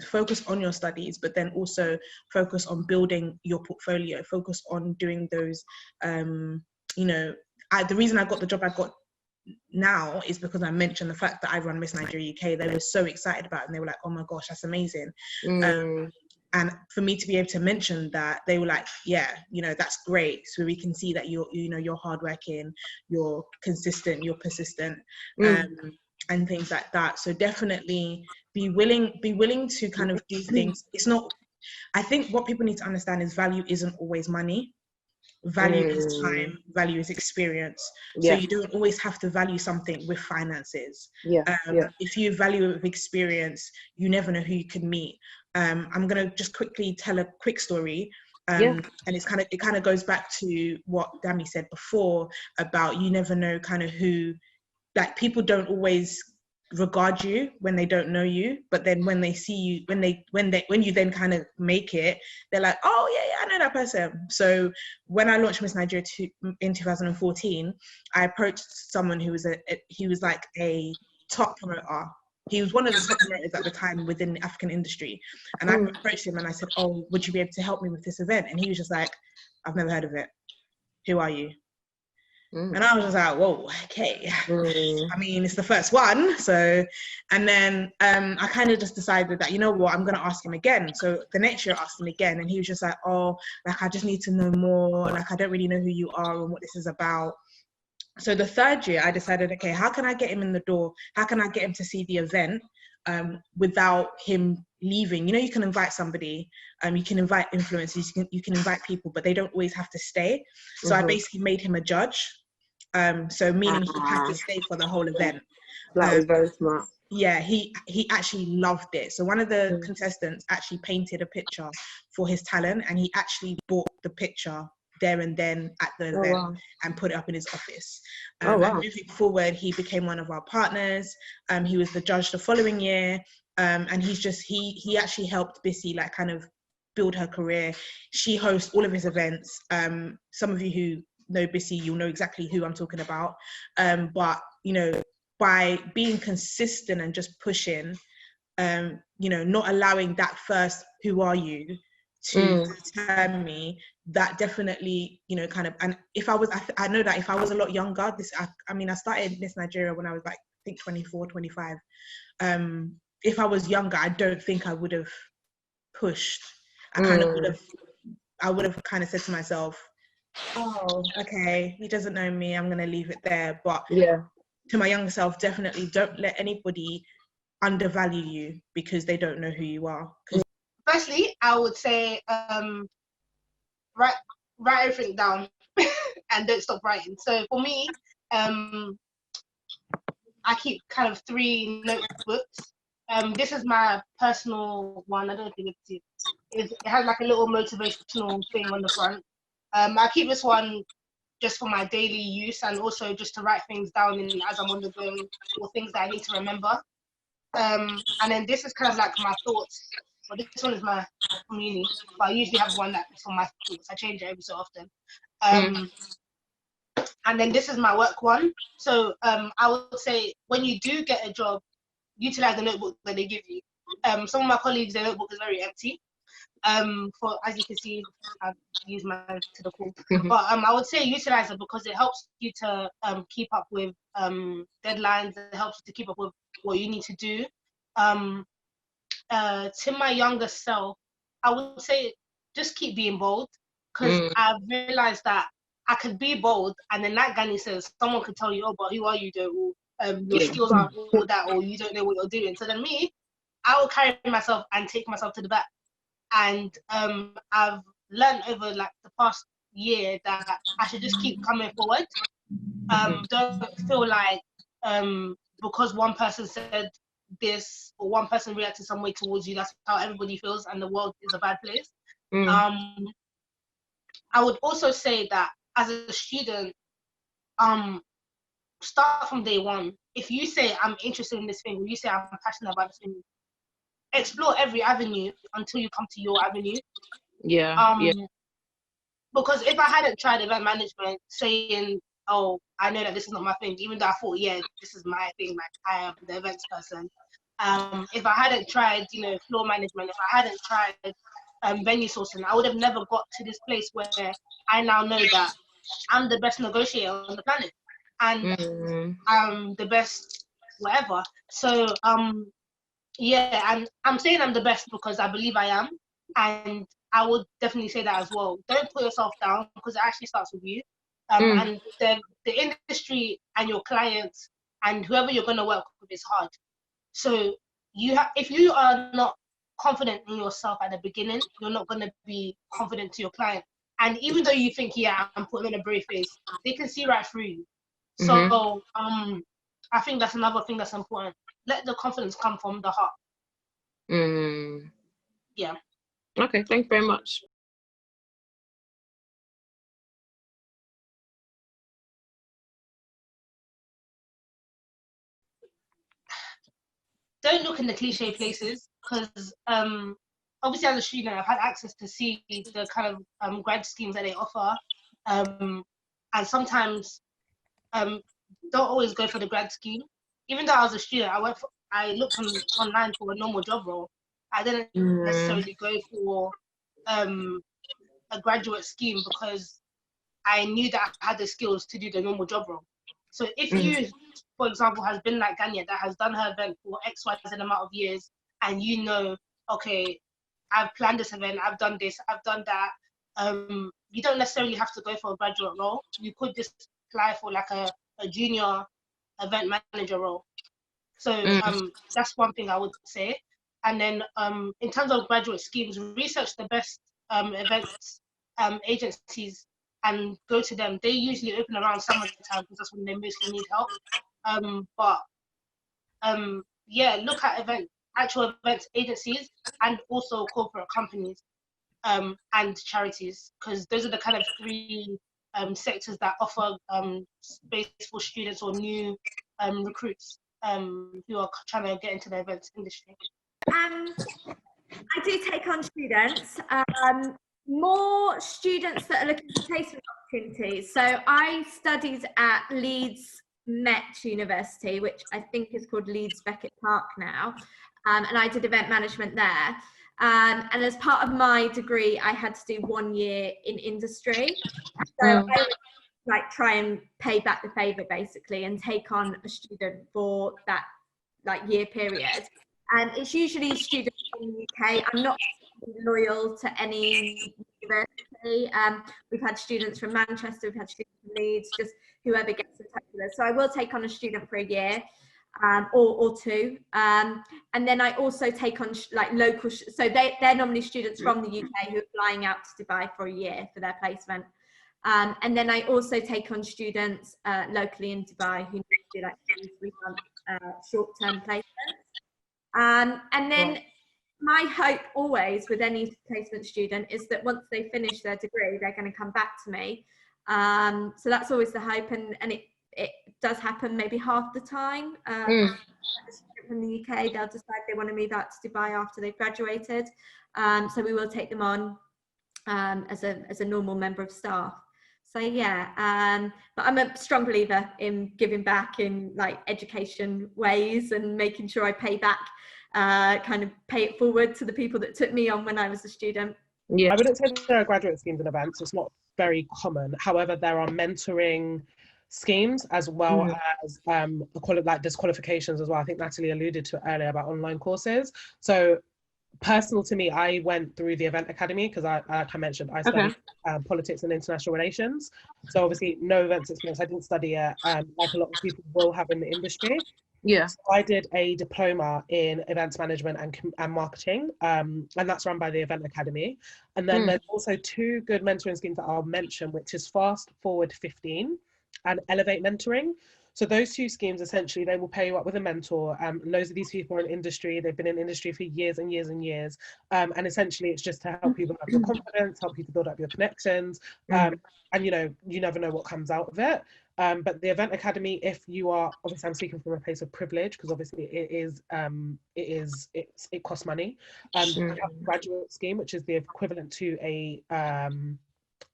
Focus on your studies, but then also focus on building your portfolio. Focus on doing those, you know, the reason I got the job I got now is because I mentioned the fact that I run Miss Nigeria UK. They were so excited about it, and they were like, oh my gosh, that's amazing. And for me to be able to mention that, they were like, yeah, you know, that's great. So we can see that you're hardworking, you're consistent, you're persistent, and things like that. So definitely be willing to kind of do things. It's not, I think what people need to understand is value isn't always money. Value is time, value is experience. So you don't always have to value something with finances. If you value it with experience, you never know who you can meet. I'm gonna just quickly tell a quick story. And it kind of goes back to what Dami said before about you never know kind of who, like, people don't always regard you when they don't know you, but then when they see you, when you then kind of make it, they're like, oh yeah, I know that person. So when I launched Miss Nigeria in 2014, I approached someone who was like a top promoter. He was one of the top promoters at the time within the African industry. And I approached him and I said, oh, would you be able to help me with this event? And he was just like, I've never heard of it. Who are you? And I was just like, whoa, okay. I mean, it's the first one. So, and then I kind of just decided that, you know what, I'm going to ask him again. So the next year I asked him again and he was just like, oh, like, I just need to know more. Like, I don't really know who you are and what this is about. So the third year I decided, okay, how can I get him in the door? How can I get him to see the event without him leaving? You know, you can invite somebody, you can invite influencers, you can invite people, but they don't always have to stay. So I basically made him a judge. So meaning he had to stay for the whole event. That was very smart. Yeah, he actually loved it. So one of the contestants actually painted a picture for his talent, and he actually bought the picture there and then at the event and put it up in his office. And moving forward, he became one of our partners. He was the judge the following year, and he actually helped Bissy like kind of build her career. She hosts all of his events. Some of you who know Bissy, you'll know exactly who I'm talking about. But you know, by being consistent and just pushing, you know, not allowing that first "who are you" to deter me, that definitely, you know, kind of. And if I was, I know that if I was a lot younger, I mean, I started Miss Nigeria when I was like, I think 24, 25. If I was younger, I don't think I would have pushed. I would have kind of said to myself, oh, okay, he doesn't know me, I'm gonna leave it there. But to my younger self, definitely don't let anybody undervalue you because they don't know who you are. Firstly, I would say write everything down and don't stop writing. So for me, I keep kind of 3 notebooks. This is my personal one. I don't think it has like a little motivational thing on the front. I keep this one just for my daily use and also just to write things down as I'm on the go or things that I need to remember. And then this is kind of like my thoughts. Well, this one is my community, but I usually have one that's for my thoughts. I change it every so often. And then this is my work one. So I would say when you do get a job, utilize the notebook that they give you. Some of my colleagues, their notebook is very empty. For, as you can see, I've used mine to the full. But I would say utilize it because it helps you to keep up with deadlines. It helps you to keep up with what you need to do. To my younger self, I would say just keep being bold because I've realized that I could be bold and then like Gani says, someone could tell you, oh, but who are you though? Your skills aren't all that, or you don't know what you're doing. So then me, I will carry myself and take myself to the back. And I've learned over like the past year that I should just keep coming forward. Don't feel like because one person said this or one person reacted some way towards you, that's how everybody feels and the world is a bad place. I would also say that as a student, start from day one. If you say I'm interested in this thing, or you say I'm passionate about this thing, explore every avenue until you come to your avenue. Because if I hadn't tried event management, saying, oh, I know that this is not my thing, even though I thought, yeah, this is my thing, like I am the events person. If I hadn't tried, you know, floor management, if I hadn't tried venue sourcing, I would have never got to this place where I now know that I'm the best negotiator on the planet and I'm the best whatever. So yeah, and I'm saying I'm the best because I believe I am, and I would definitely say that as well. Don't put yourself down because it actually starts with you. And the industry and your clients and whoever you're going to work with is hard. So if you are not confident in yourself at the beginning, you're not going to be confident to your client. And even though you think, yeah, I'm putting on a brave face, they can see right through you. So I think that's another thing that's important. Let the confidence come from the heart. yeah. Okay, thank you very much. Don't look in the cliche places, because obviously as a student I've had access to see the kind of grad schemes that they offer, and sometimes don't always go for the grad scheme. Even though I was a student, I looked online for a normal job role. I didn't necessarily go for a graduate scheme because I knew that I had the skills to do the normal job role. So if you, for example, has been like Ganiyat, that has done her event for X, Y, Z amount of years, and you know, okay, I've planned this event, I've done this, I've done that. You don't necessarily have to go for a graduate role. You could just apply for like a junior event manager role. So that's one thing I would say. And then in terms of graduate schemes, research the best events agencies and go to them. They usually open around summertime because that's when they mostly need help. Yeah, look at actual events agencies and also corporate companies and charities, because those are the kind of three sectors that offer space for students or new recruits who are trying to get into the events industry. I do take on students, more students that are looking for placement opportunities. So I studied at Leeds Met University, which I think is called Leeds Beckett Park now, and I did event management there. And as part of my degree, I had to do 1 year in industry. So I would like try and pay back the favour basically and take on a student for that like year period. And it's usually students from the UK. I'm not loyal to any university. We've had students from Manchester, we've had students from Leeds, just whoever gets in touch with us. So I will take on a student for a year or two. And then I also take on like local, so they're normally students from the UK who are flying out to Dubai for a year for their placement. And then I also take on students locally in Dubai who need to do like 3 month short-term placements. And then my hope always with any placement student is that once they finish their degree, they're going to come back to me. So that's always the hope, and it does happen maybe half the time. From the UK, they'll decide they want to move out to Dubai after they've graduated. So we will take them on as a normal member of staff. So yeah, but I'm a strong believer in giving back in like education ways and making sure I pay back, kind of pay it forward to the people that took me on when I was a student. Yeah, I wouldn't say there are graduate schemes and events. It's not very common. However, there are mentoring schemes as well as there's qualifications as well. I think Natalie alluded to it earlier about online courses. So personal to me, I went through the Event Academy because like I mentioned, I studied politics and international relations. So obviously no events experience. I didn't study it like a lot of people will have in the industry. Yeah. So I did a diploma in events management and marketing, and that's run by the Event Academy. And then there's also 2 good mentoring schemes that I'll mention, which is Fast Forward 15 and Elevate Mentoring. So those 2 schemes, essentially, they will pair you up with a mentor. Loads of these people are in industry. They've been in industry for years and years and years. And essentially, it's just to help you build up your confidence, help you to build up your connections. And, you know, you never know what comes out of it. But the Event Academy, if you are, obviously I'm speaking from a place of privilege, because obviously it costs money. You have a graduate scheme, which is the equivalent to a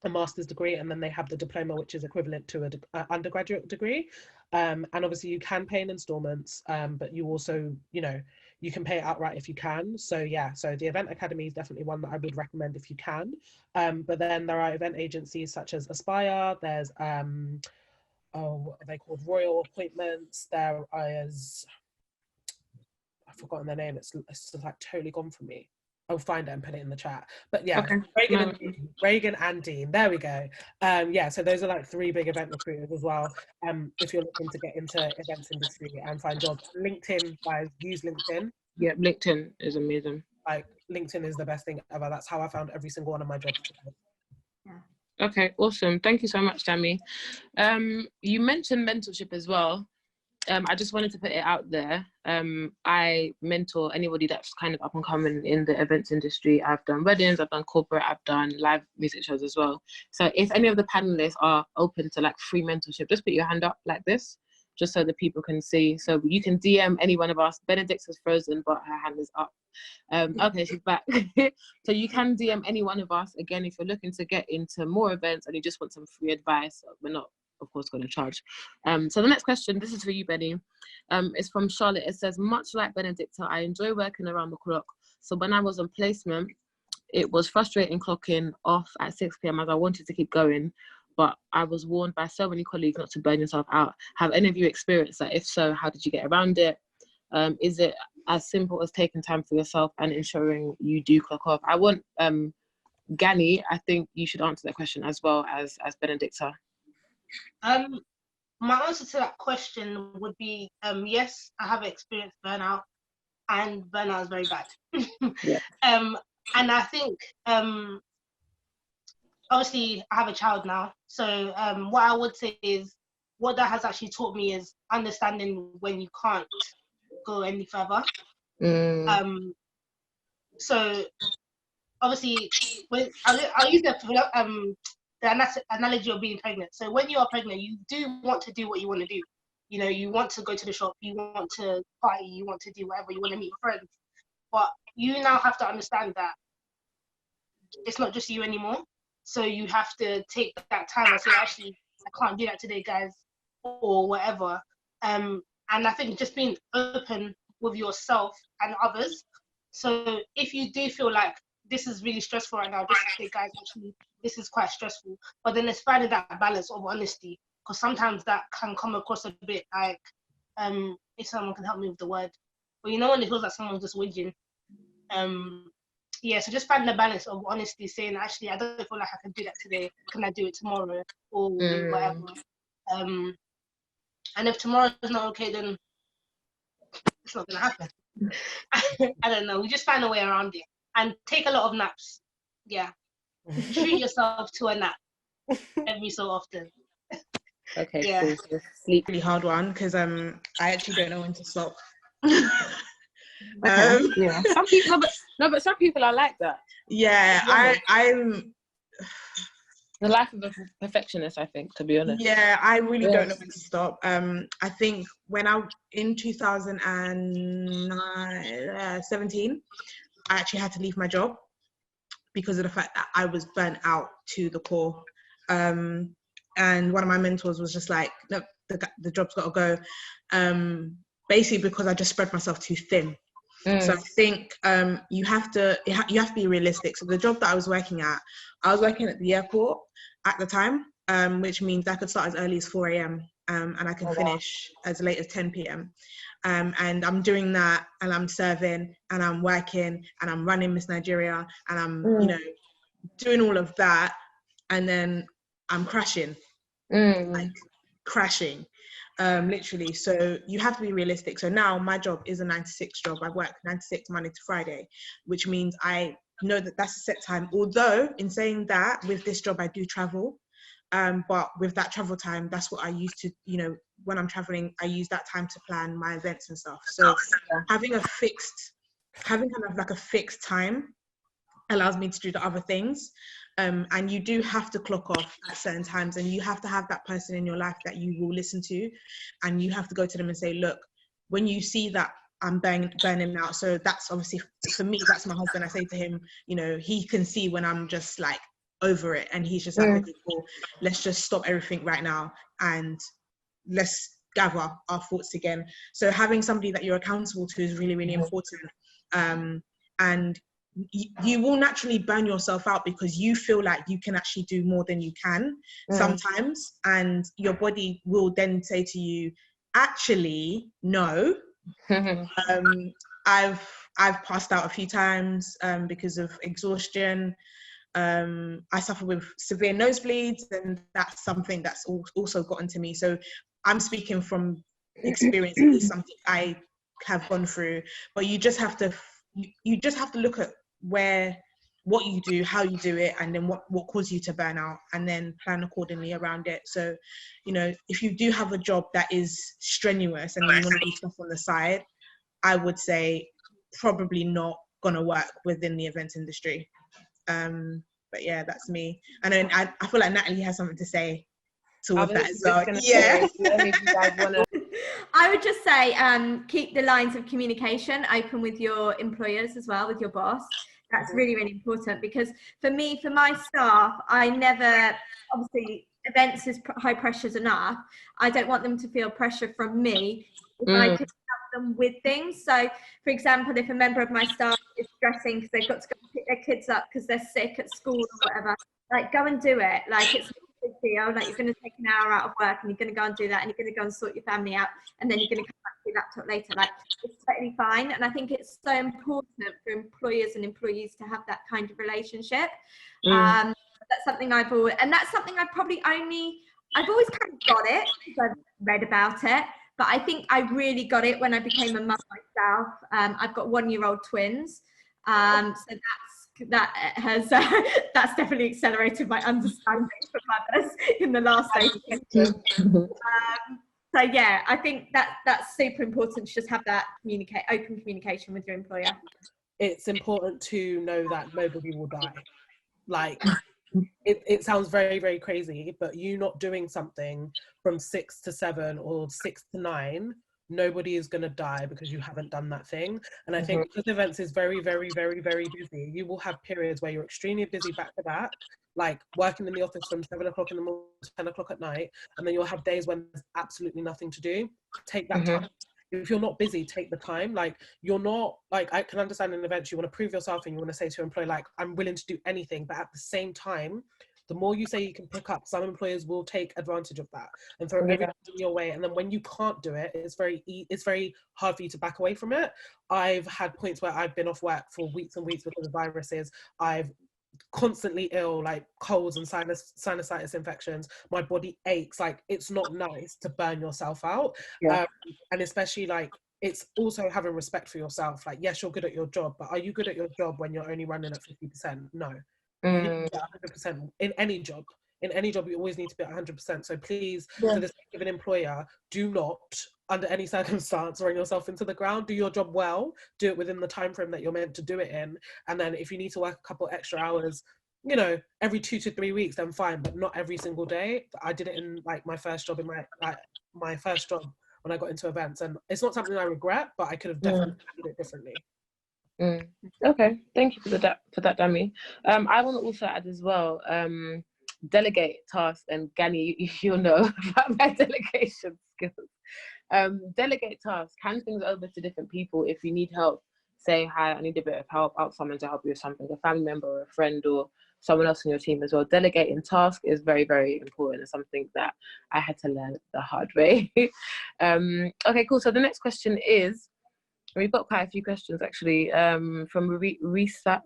master's degree, and then they have the diploma, which is equivalent to an undergraduate degree. And obviously you can pay in installments, but you also, you know, you can pay it outright if you can. So yeah, so the Event Academy is definitely one that I would recommend if you can. But then there are event agencies such as Aspire, there's what are they called, Royal Appointments, there is, I've forgotten their name, it's just like totally gone from me. I'll find it and put it in the chat. But yeah, Reagan and Dean, there we go. Yeah, so those are like 3 big event recruiters as well. If you're looking to get into events industry and find jobs. LinkedIn, guys, use LinkedIn. Yeah, LinkedIn is amazing. Like LinkedIn is the best thing ever. That's how I found every single one of my jobs today. Yeah. Okay, awesome. Thank you so much, Dami. You mentioned mentorship as well. I just wanted to put it out there. I mentor anybody that's kind of up and coming in the events industry. I've done weddings, I've done corporate, I've done live music shows as well. So if any of the panelists are open to like free mentorship, just put your hand up like this, just so that people can see. So you can DM any one of us. Benedicta's frozen, but her hand is up. Okay, she's back. So you can DM any one of us. Again, if you're looking to get into more events and you just want some free advice, we're not, of course, going to charge. So the next question, this is for you, Benny. It's from Charlotte. It says, much like Benedicta, I enjoy working around the clock. So when I was on placement, it was frustrating clocking off at 6 p.m. as I wanted to keep going, but I was warned by so many colleagues not to burn yourself out. Have any of you experienced that? If so, how did you get around it? Is it as simple as taking time for yourself and ensuring you do clock off? I want Gani, I think you should answer that question as well as Benedicta. My answer to that question would be yes, I have experienced burnout, and burnout is very bad. Yeah. And I think obviously I have a child now, so what I would say is what that has actually taught me is understanding when you can't go any further. So obviously, I'll use the analogy of being pregnant. So when you are pregnant, you do want to do what you want to do. You know, you want to go to the shop, you want to party, you want to do whatever, you want to meet friends. But you now have to understand that it's not just you anymore. So you have to take that time and say, actually, I can't do that today, guys, or whatever. And I think just being open with yourself and others. So if you do feel like this is really stressful right now, just say, guys, actually, this is quite stressful. But then it's finding that balance of honesty, because sometimes that can come across a bit like, if someone can help me with the word, but you know when it feels like someone's just whinging. Yeah, so just finding the balance of honesty, saying, actually, I don't feel like I can do that today. Can I do it tomorrow or whatever? And if tomorrow is not okay, then it's not gonna happen. I don't know. We just find a way around it and take a lot of naps. Yeah, treat yourself to a nap every so often. Okay, Yeah. cool. So sleep. Really hard one because I actually don't know when to stop. Okay. Yeah. Some people, but some people are like that. Yeah, I'm The life of a perfectionist, I think, to be honest. Yeah, I really don't know when to stop. I think when in 2017, I actually had to leave my job because of the fact that I was burnt out to the core. And one of my mentors was just like, no, the job's got to go. Basically because I just spread myself too thin. So I think you have to be realistic. So the job that I was working at the airport at the time, which means I could start as early as 4 a.m. And I can finish as late as 10 p.m. And I'm doing that, and I'm serving, and I'm working, and I'm running Miss Nigeria, and I'm doing all of that, and then I'm crashing, like crashing. Literally. So you have to be realistic. So now my job is a 9 to 6 job. I work 9 to 6 Monday to Friday, which means I know that that's a set time. Although in saying that, with this job I do travel, but with that travel time, that's what I use to, when I'm traveling, I use that time to plan my events and stuff. So having kind of like a fixed time allows me to do the other things. And you do have to clock off at certain times, and you have to have that person in your life that you will listen to, and you have to go to them and say, look, when you see that I'm burning out, so that's obviously, for me, that's my husband. I say to him, he can see when I'm just like over it, and he's just like, okay, cool, let's just stop everything right now and let's gather our thoughts again. So having somebody that you're accountable to is really, really important. And you will naturally burn yourself out because you feel like you can actually do more than you can sometimes, and your body will then say to you, actually, no. I've passed out a few times because of exhaustion. I suffer with severe nosebleeds, and that's something that's also gotten to me. So I'm speaking from experience. It's something I have gone through, but you just have to look at where what you do, how you do it, and then what caused you to burn out, and then plan accordingly around it. So, you know, if you do have a job that is strenuous and you want to do stuff on the side, I would say probably not gonna work within the events industry. But yeah, that's me. And then I feel like Natalie has something to say towards that as well. Yeah. I would just say keep the lines of communication open with your employers as well, with your boss. That's really, really important, because for me, for my staff, I never, obviously events is high pressure enough. I don't want them to feel pressure from me if I can help them with things. So for example, if a member of my staff is stressing because they've got to go pick their kids up because they're sick at school or whatever, like go and do it. Like it's not a big deal. Like you're going to take an hour out of work and you're going to go and do that, and you're going to go and sort your family out, and then you're going to come back to your laptop later. Like it's totally fine. And I think it's so important for employers and employees to have that kind of relationship. That's something I've always, and that's something I've always kind of got it because I've read about it, but I think I really got it when I became a mum myself. I've got 1-year-old twins, so that's definitely accelerated my understanding for mothers in the last 8 years. So yeah, I think that's super important to just have that open communication with your employer. It's important to know that nobody will die. Like, it sounds very, very crazy, but you not doing something from 6 to 7 or 6 to 9, nobody is going to die because you haven't done that thing. And I think because events is very, very, very, very busy, you will have periods where you're extremely busy back to back, like working in the office from 7 o'clock in the morning to 10 o'clock at night, and then you'll have days when there's absolutely nothing to do. Take that time. If you're not busy, take the time. Like, you're not, like, I can understand in events you want to prove yourself and you want to say to your employer, like, I'm willing to do anything, but at the same time, the more you say you can pick up, some employers will take advantage of that and throw everything your way. And then when you can't do it, it's very hard for you to back away from it. I've had points where I've been off work for weeks and weeks because of viruses. I've constantly ill, like colds and sinusitis infections. My body aches. Like, it's not nice to burn yourself out. And especially, like, it's also having respect for yourself. Like, yes, you're good at your job, but are you good at your job when you're only running at 50%? No. You need to be at 100% in any job. In any job, you always need to be at 100%. So please, for the sake of an employer, do not, under any circumstance, run yourself into the ground. Do your job well. Do it within the time frame that you're meant to do it in. And then if you need to work a couple extra hours, you know, every 2 to 3 weeks, then fine, but not every single day. I did it in like my first job my first job when I got into events, and it's not something I regret, but I could have definitely did it differently. Okay, thank you for that, Dami. I want to also add as well, delegate tasks, and Gani, you'll know about my delegation skills. Delegate tasks, hand things over to different people. If you need help, say, hi, I need a bit of help, ask someone to help you with something, a family member or a friend or someone else in your team as well. Delegating tasks is very, very important. It's something that I had to learn the hard way. Okay, cool. So the next question is, we've got quite a few questions actually, from Risa.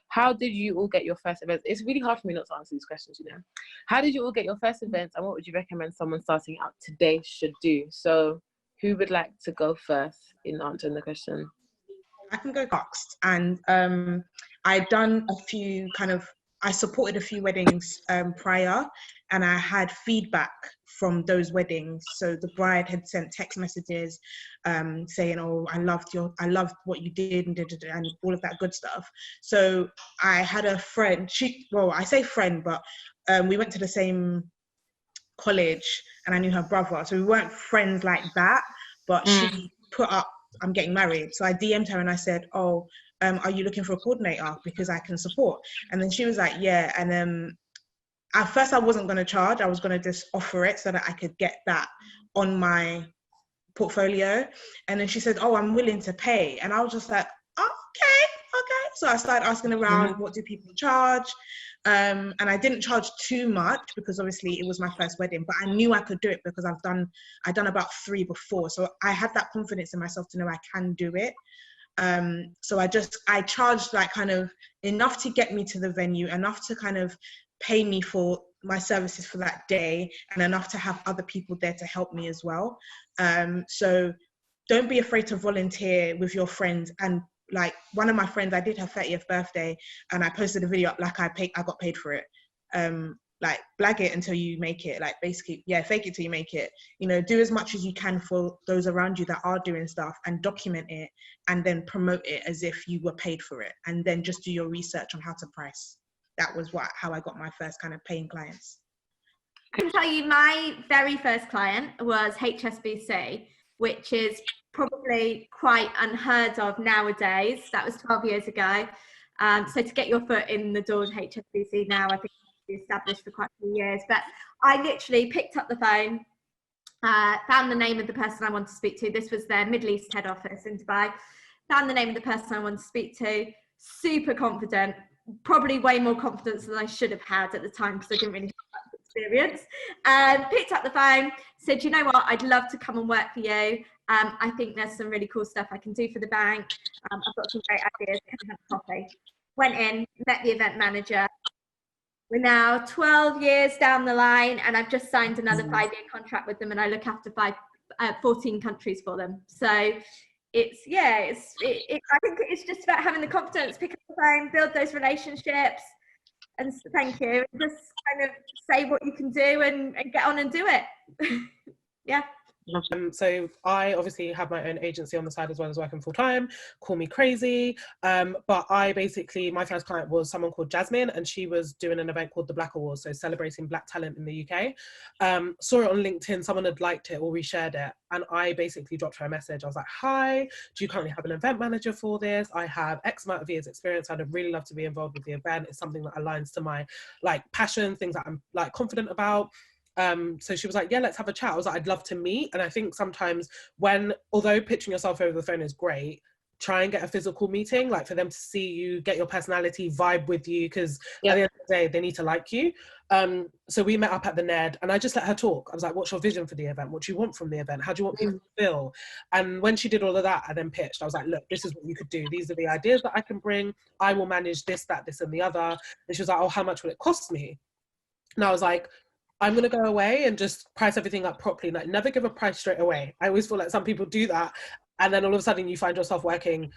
How did you all get your first events? It's really hard for me not to answer these questions, you know. How did you all get your first events, and what would you recommend someone starting out today should do? So who would like to go first in answering the question? I can go next. And I'd done a few I supported a few weddings prior, and I had feedback from those weddings. So the bride had sent text messages saying, "Oh, I loved what you did and all of that good stuff." So I had a friend. I say friend, but we went to the same college, and I knew her brother. So we weren't friends like that, but she put up, "I'm getting married." So I DM'd her and I said, "Oh, are you looking for a coordinator? Because I can support." And then she was like, "Yeah." And then at first I wasn't going to charge. I was going to just offer it so that I could get that on my portfolio. And then she said, "Oh, I'm willing to pay." And I was just like, "Oh, okay. So I started asking around, what do people charge? And I didn't charge too much because obviously it was my first wedding, but I knew I could do it because I'd done about 3 before. So I had that confidence in myself to know I can do it. So I charged like kind of enough to get me to the venue, enough to kind of pay me for my services for that day, and enough to have other people there to help me as well. So don't be afraid to volunteer with your friends, and like one of my friends, I did her 30th birthday and I posted a video up like I got paid for it. Like blag it until you make it, like basically, yeah, fake it till you make it. You know, do as much as you can for those around you that are doing stuff and document it and then promote it as if you were paid for it, and then just do your research on how to price. That was how I got my first kind of paying clients. I can tell you my very first client was HSBC, which is probably quite unheard of nowadays. That was 12 years ago. So to get your foot in the door with HSBC now, I think established for quite a few years, but I literally picked up the phone, found the name of the person I wanted to speak to. This was their Middle East head office in Dubai. Found the name of the person I wanted to speak to. Super confident, probably way more confidence than I should have had at the time because I didn't really have that experience. Picked up the phone, said, you know what, I'd love to come and work for you. I think there's some really cool stuff I can do for the bank. I've got some great ideas. Can I have a coffee? Went in, met the event manager. We're now 12 years down the line, and I've just signed another 5-year contract with them, and I look after 14 countries for them. So I think it's just about having the confidence, pick up the phone, build those relationships, and thank you. Just kind of say what you can do and get on and do it. Yeah. So I obviously have my own agency on the side as well as working full time. Call me crazy, but my first client was someone called Jasmine, and she was doing an event called the Black Awards, so celebrating Black talent in the UK. Saw it on LinkedIn, someone had liked it or reshared it, and I basically dropped her a message. I was like, hi, do you currently have an event manager for this? I have X amount of years experience. I'd really love to be involved with the event. It's something that aligns to my passion, things that I'm confident about. So she was like, yeah, let's have a chat. I was like, I'd love to meet. And I think sometimes although pitching yourself over the phone is great, try and get a physical meeting, for them to see you, get your personality, vibe with you, because at the end of the day, they need to like you. So we met up at the Ned, and I just let her talk. I was like, what's your vision for the event? What do you want from the event? How do you want people to feel? And when she did all of that, I then pitched. I was like, look, this is what you could do. These are the ideas that I can bring. I will manage this, that, this, and the other. And she was like, oh, how much will it cost me? And I was like, I'm going to go away and just price everything up properly. Never give a price straight away. I always feel like some people do that. And then all of a sudden you find yourself working,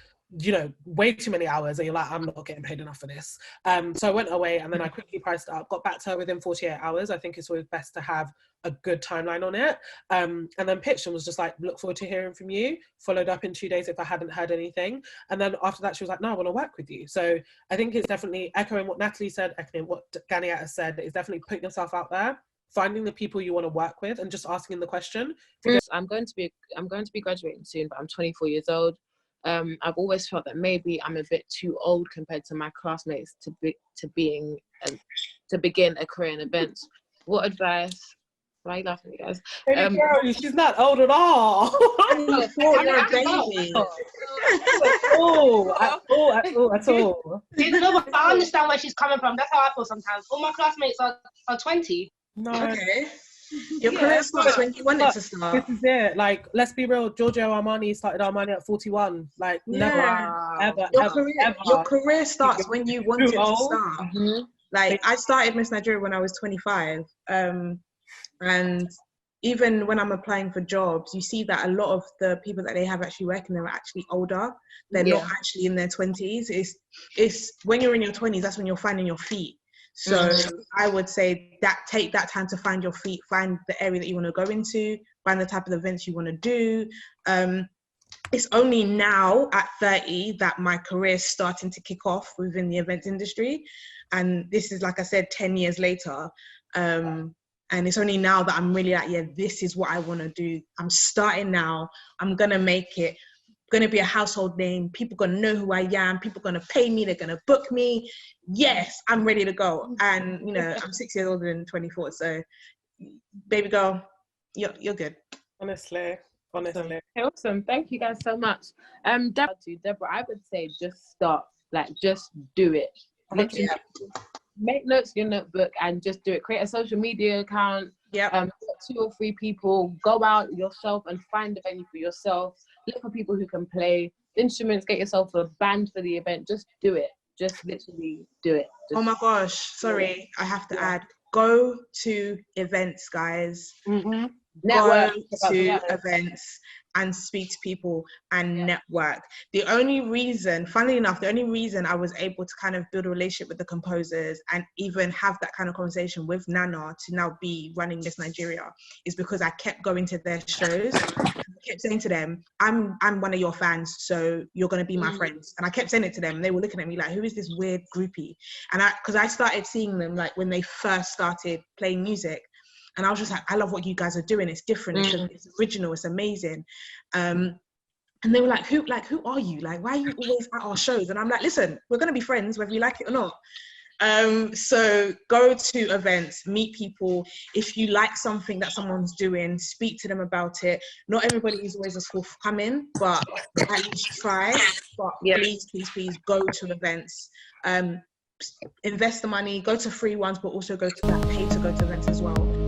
way too many hours, and you're like, I'm not getting paid enough for this. So I went away, and then I quickly priced it up, got back to her within 48 hours. I think it's always best to have a good timeline on it. And then pitched and was just like, look forward to hearing from you. Followed up in 2 days if I hadn't heard anything. And then after that, she was like, no, I want to work with you. So I think it's definitely echoing what Natalie said, echoing what Ganiyat has said, is definitely putting yourself out there, finding the people you want to work with, and just asking the question. I'm going to be graduating soon, but I'm 24 years old. I've always felt that maybe I'm a bit too old compared to my classmates to begin a career in events. What advice? Why are you laughing, you guys? She's not old at all. You're a baby. At all. I understand where she's coming from. That's how I feel sometimes. All my classmates are 20. No. Okay. Your career starts when you want it to start. This is it. Let's be real. Giorgio Armani started Armani at 41. Never, ever, your career starts when you want it to start. Mm-hmm. I started Miss Nigeria when I was 25. And even when I'm applying for jobs, you see that a lot of the people that they have actually working there are actually older. They're not actually in their 20s. It's when you're in your 20s, that's when you're finding your feet. So I would say that take that time to find your feet, find the area that you want to go into, find the type of events you want to do. It's only now at 30 that my career is starting to kick off within the events industry. And this is, like I said, 10 years later. And it's only now that I'm really this is what I want to do. I'm starting now. I'm going to make it. Going to be a household name. People going to know who I am. People going to pay me. They're going to book me. Yes, I'm ready to go. And, I'm 6 years older than 24. So, baby girl, you're good. Honestly. Awesome. Thank you guys so much. Deborah, I would say just start. Just do it. Literally, make notes in your notebook and just do it. Create a social media account. Yeah. 2 or 3 people. Go out yourself and find the venue for yourself. Look for people who can play instruments. Get yourself a band for the event. Just do it. Just literally do it. Oh my gosh. Sorry, I have to add. Go to events, guys. Mm-hmm. Network. go to events and speak to people and network. The only reason, funnily enough, the only reason I was able to kind of build a relationship with the composers and even have that kind of conversation with Nana to now be running Miss Nigeria is because I kept going to their shows. I kept saying to them, I'm one of your fans, so you're going to be my friends. And I kept saying it to them, and they were looking at me like, who is this weird groupie? And because I started seeing them like when they first started playing music, and I was just like, I love what you guys are doing. It's different. It's original. It's amazing. And they were like, who are you? Like, why are you always at our shows? And I'm like, listen, we're going to be friends whether you like it or not. So go to events, meet people. If you like something that someone's doing, speak to them about it. Not everybody is always as forthcoming, but at least try. But please go to events. Invest the money, go to free ones, but also go to that pay to go to events as well.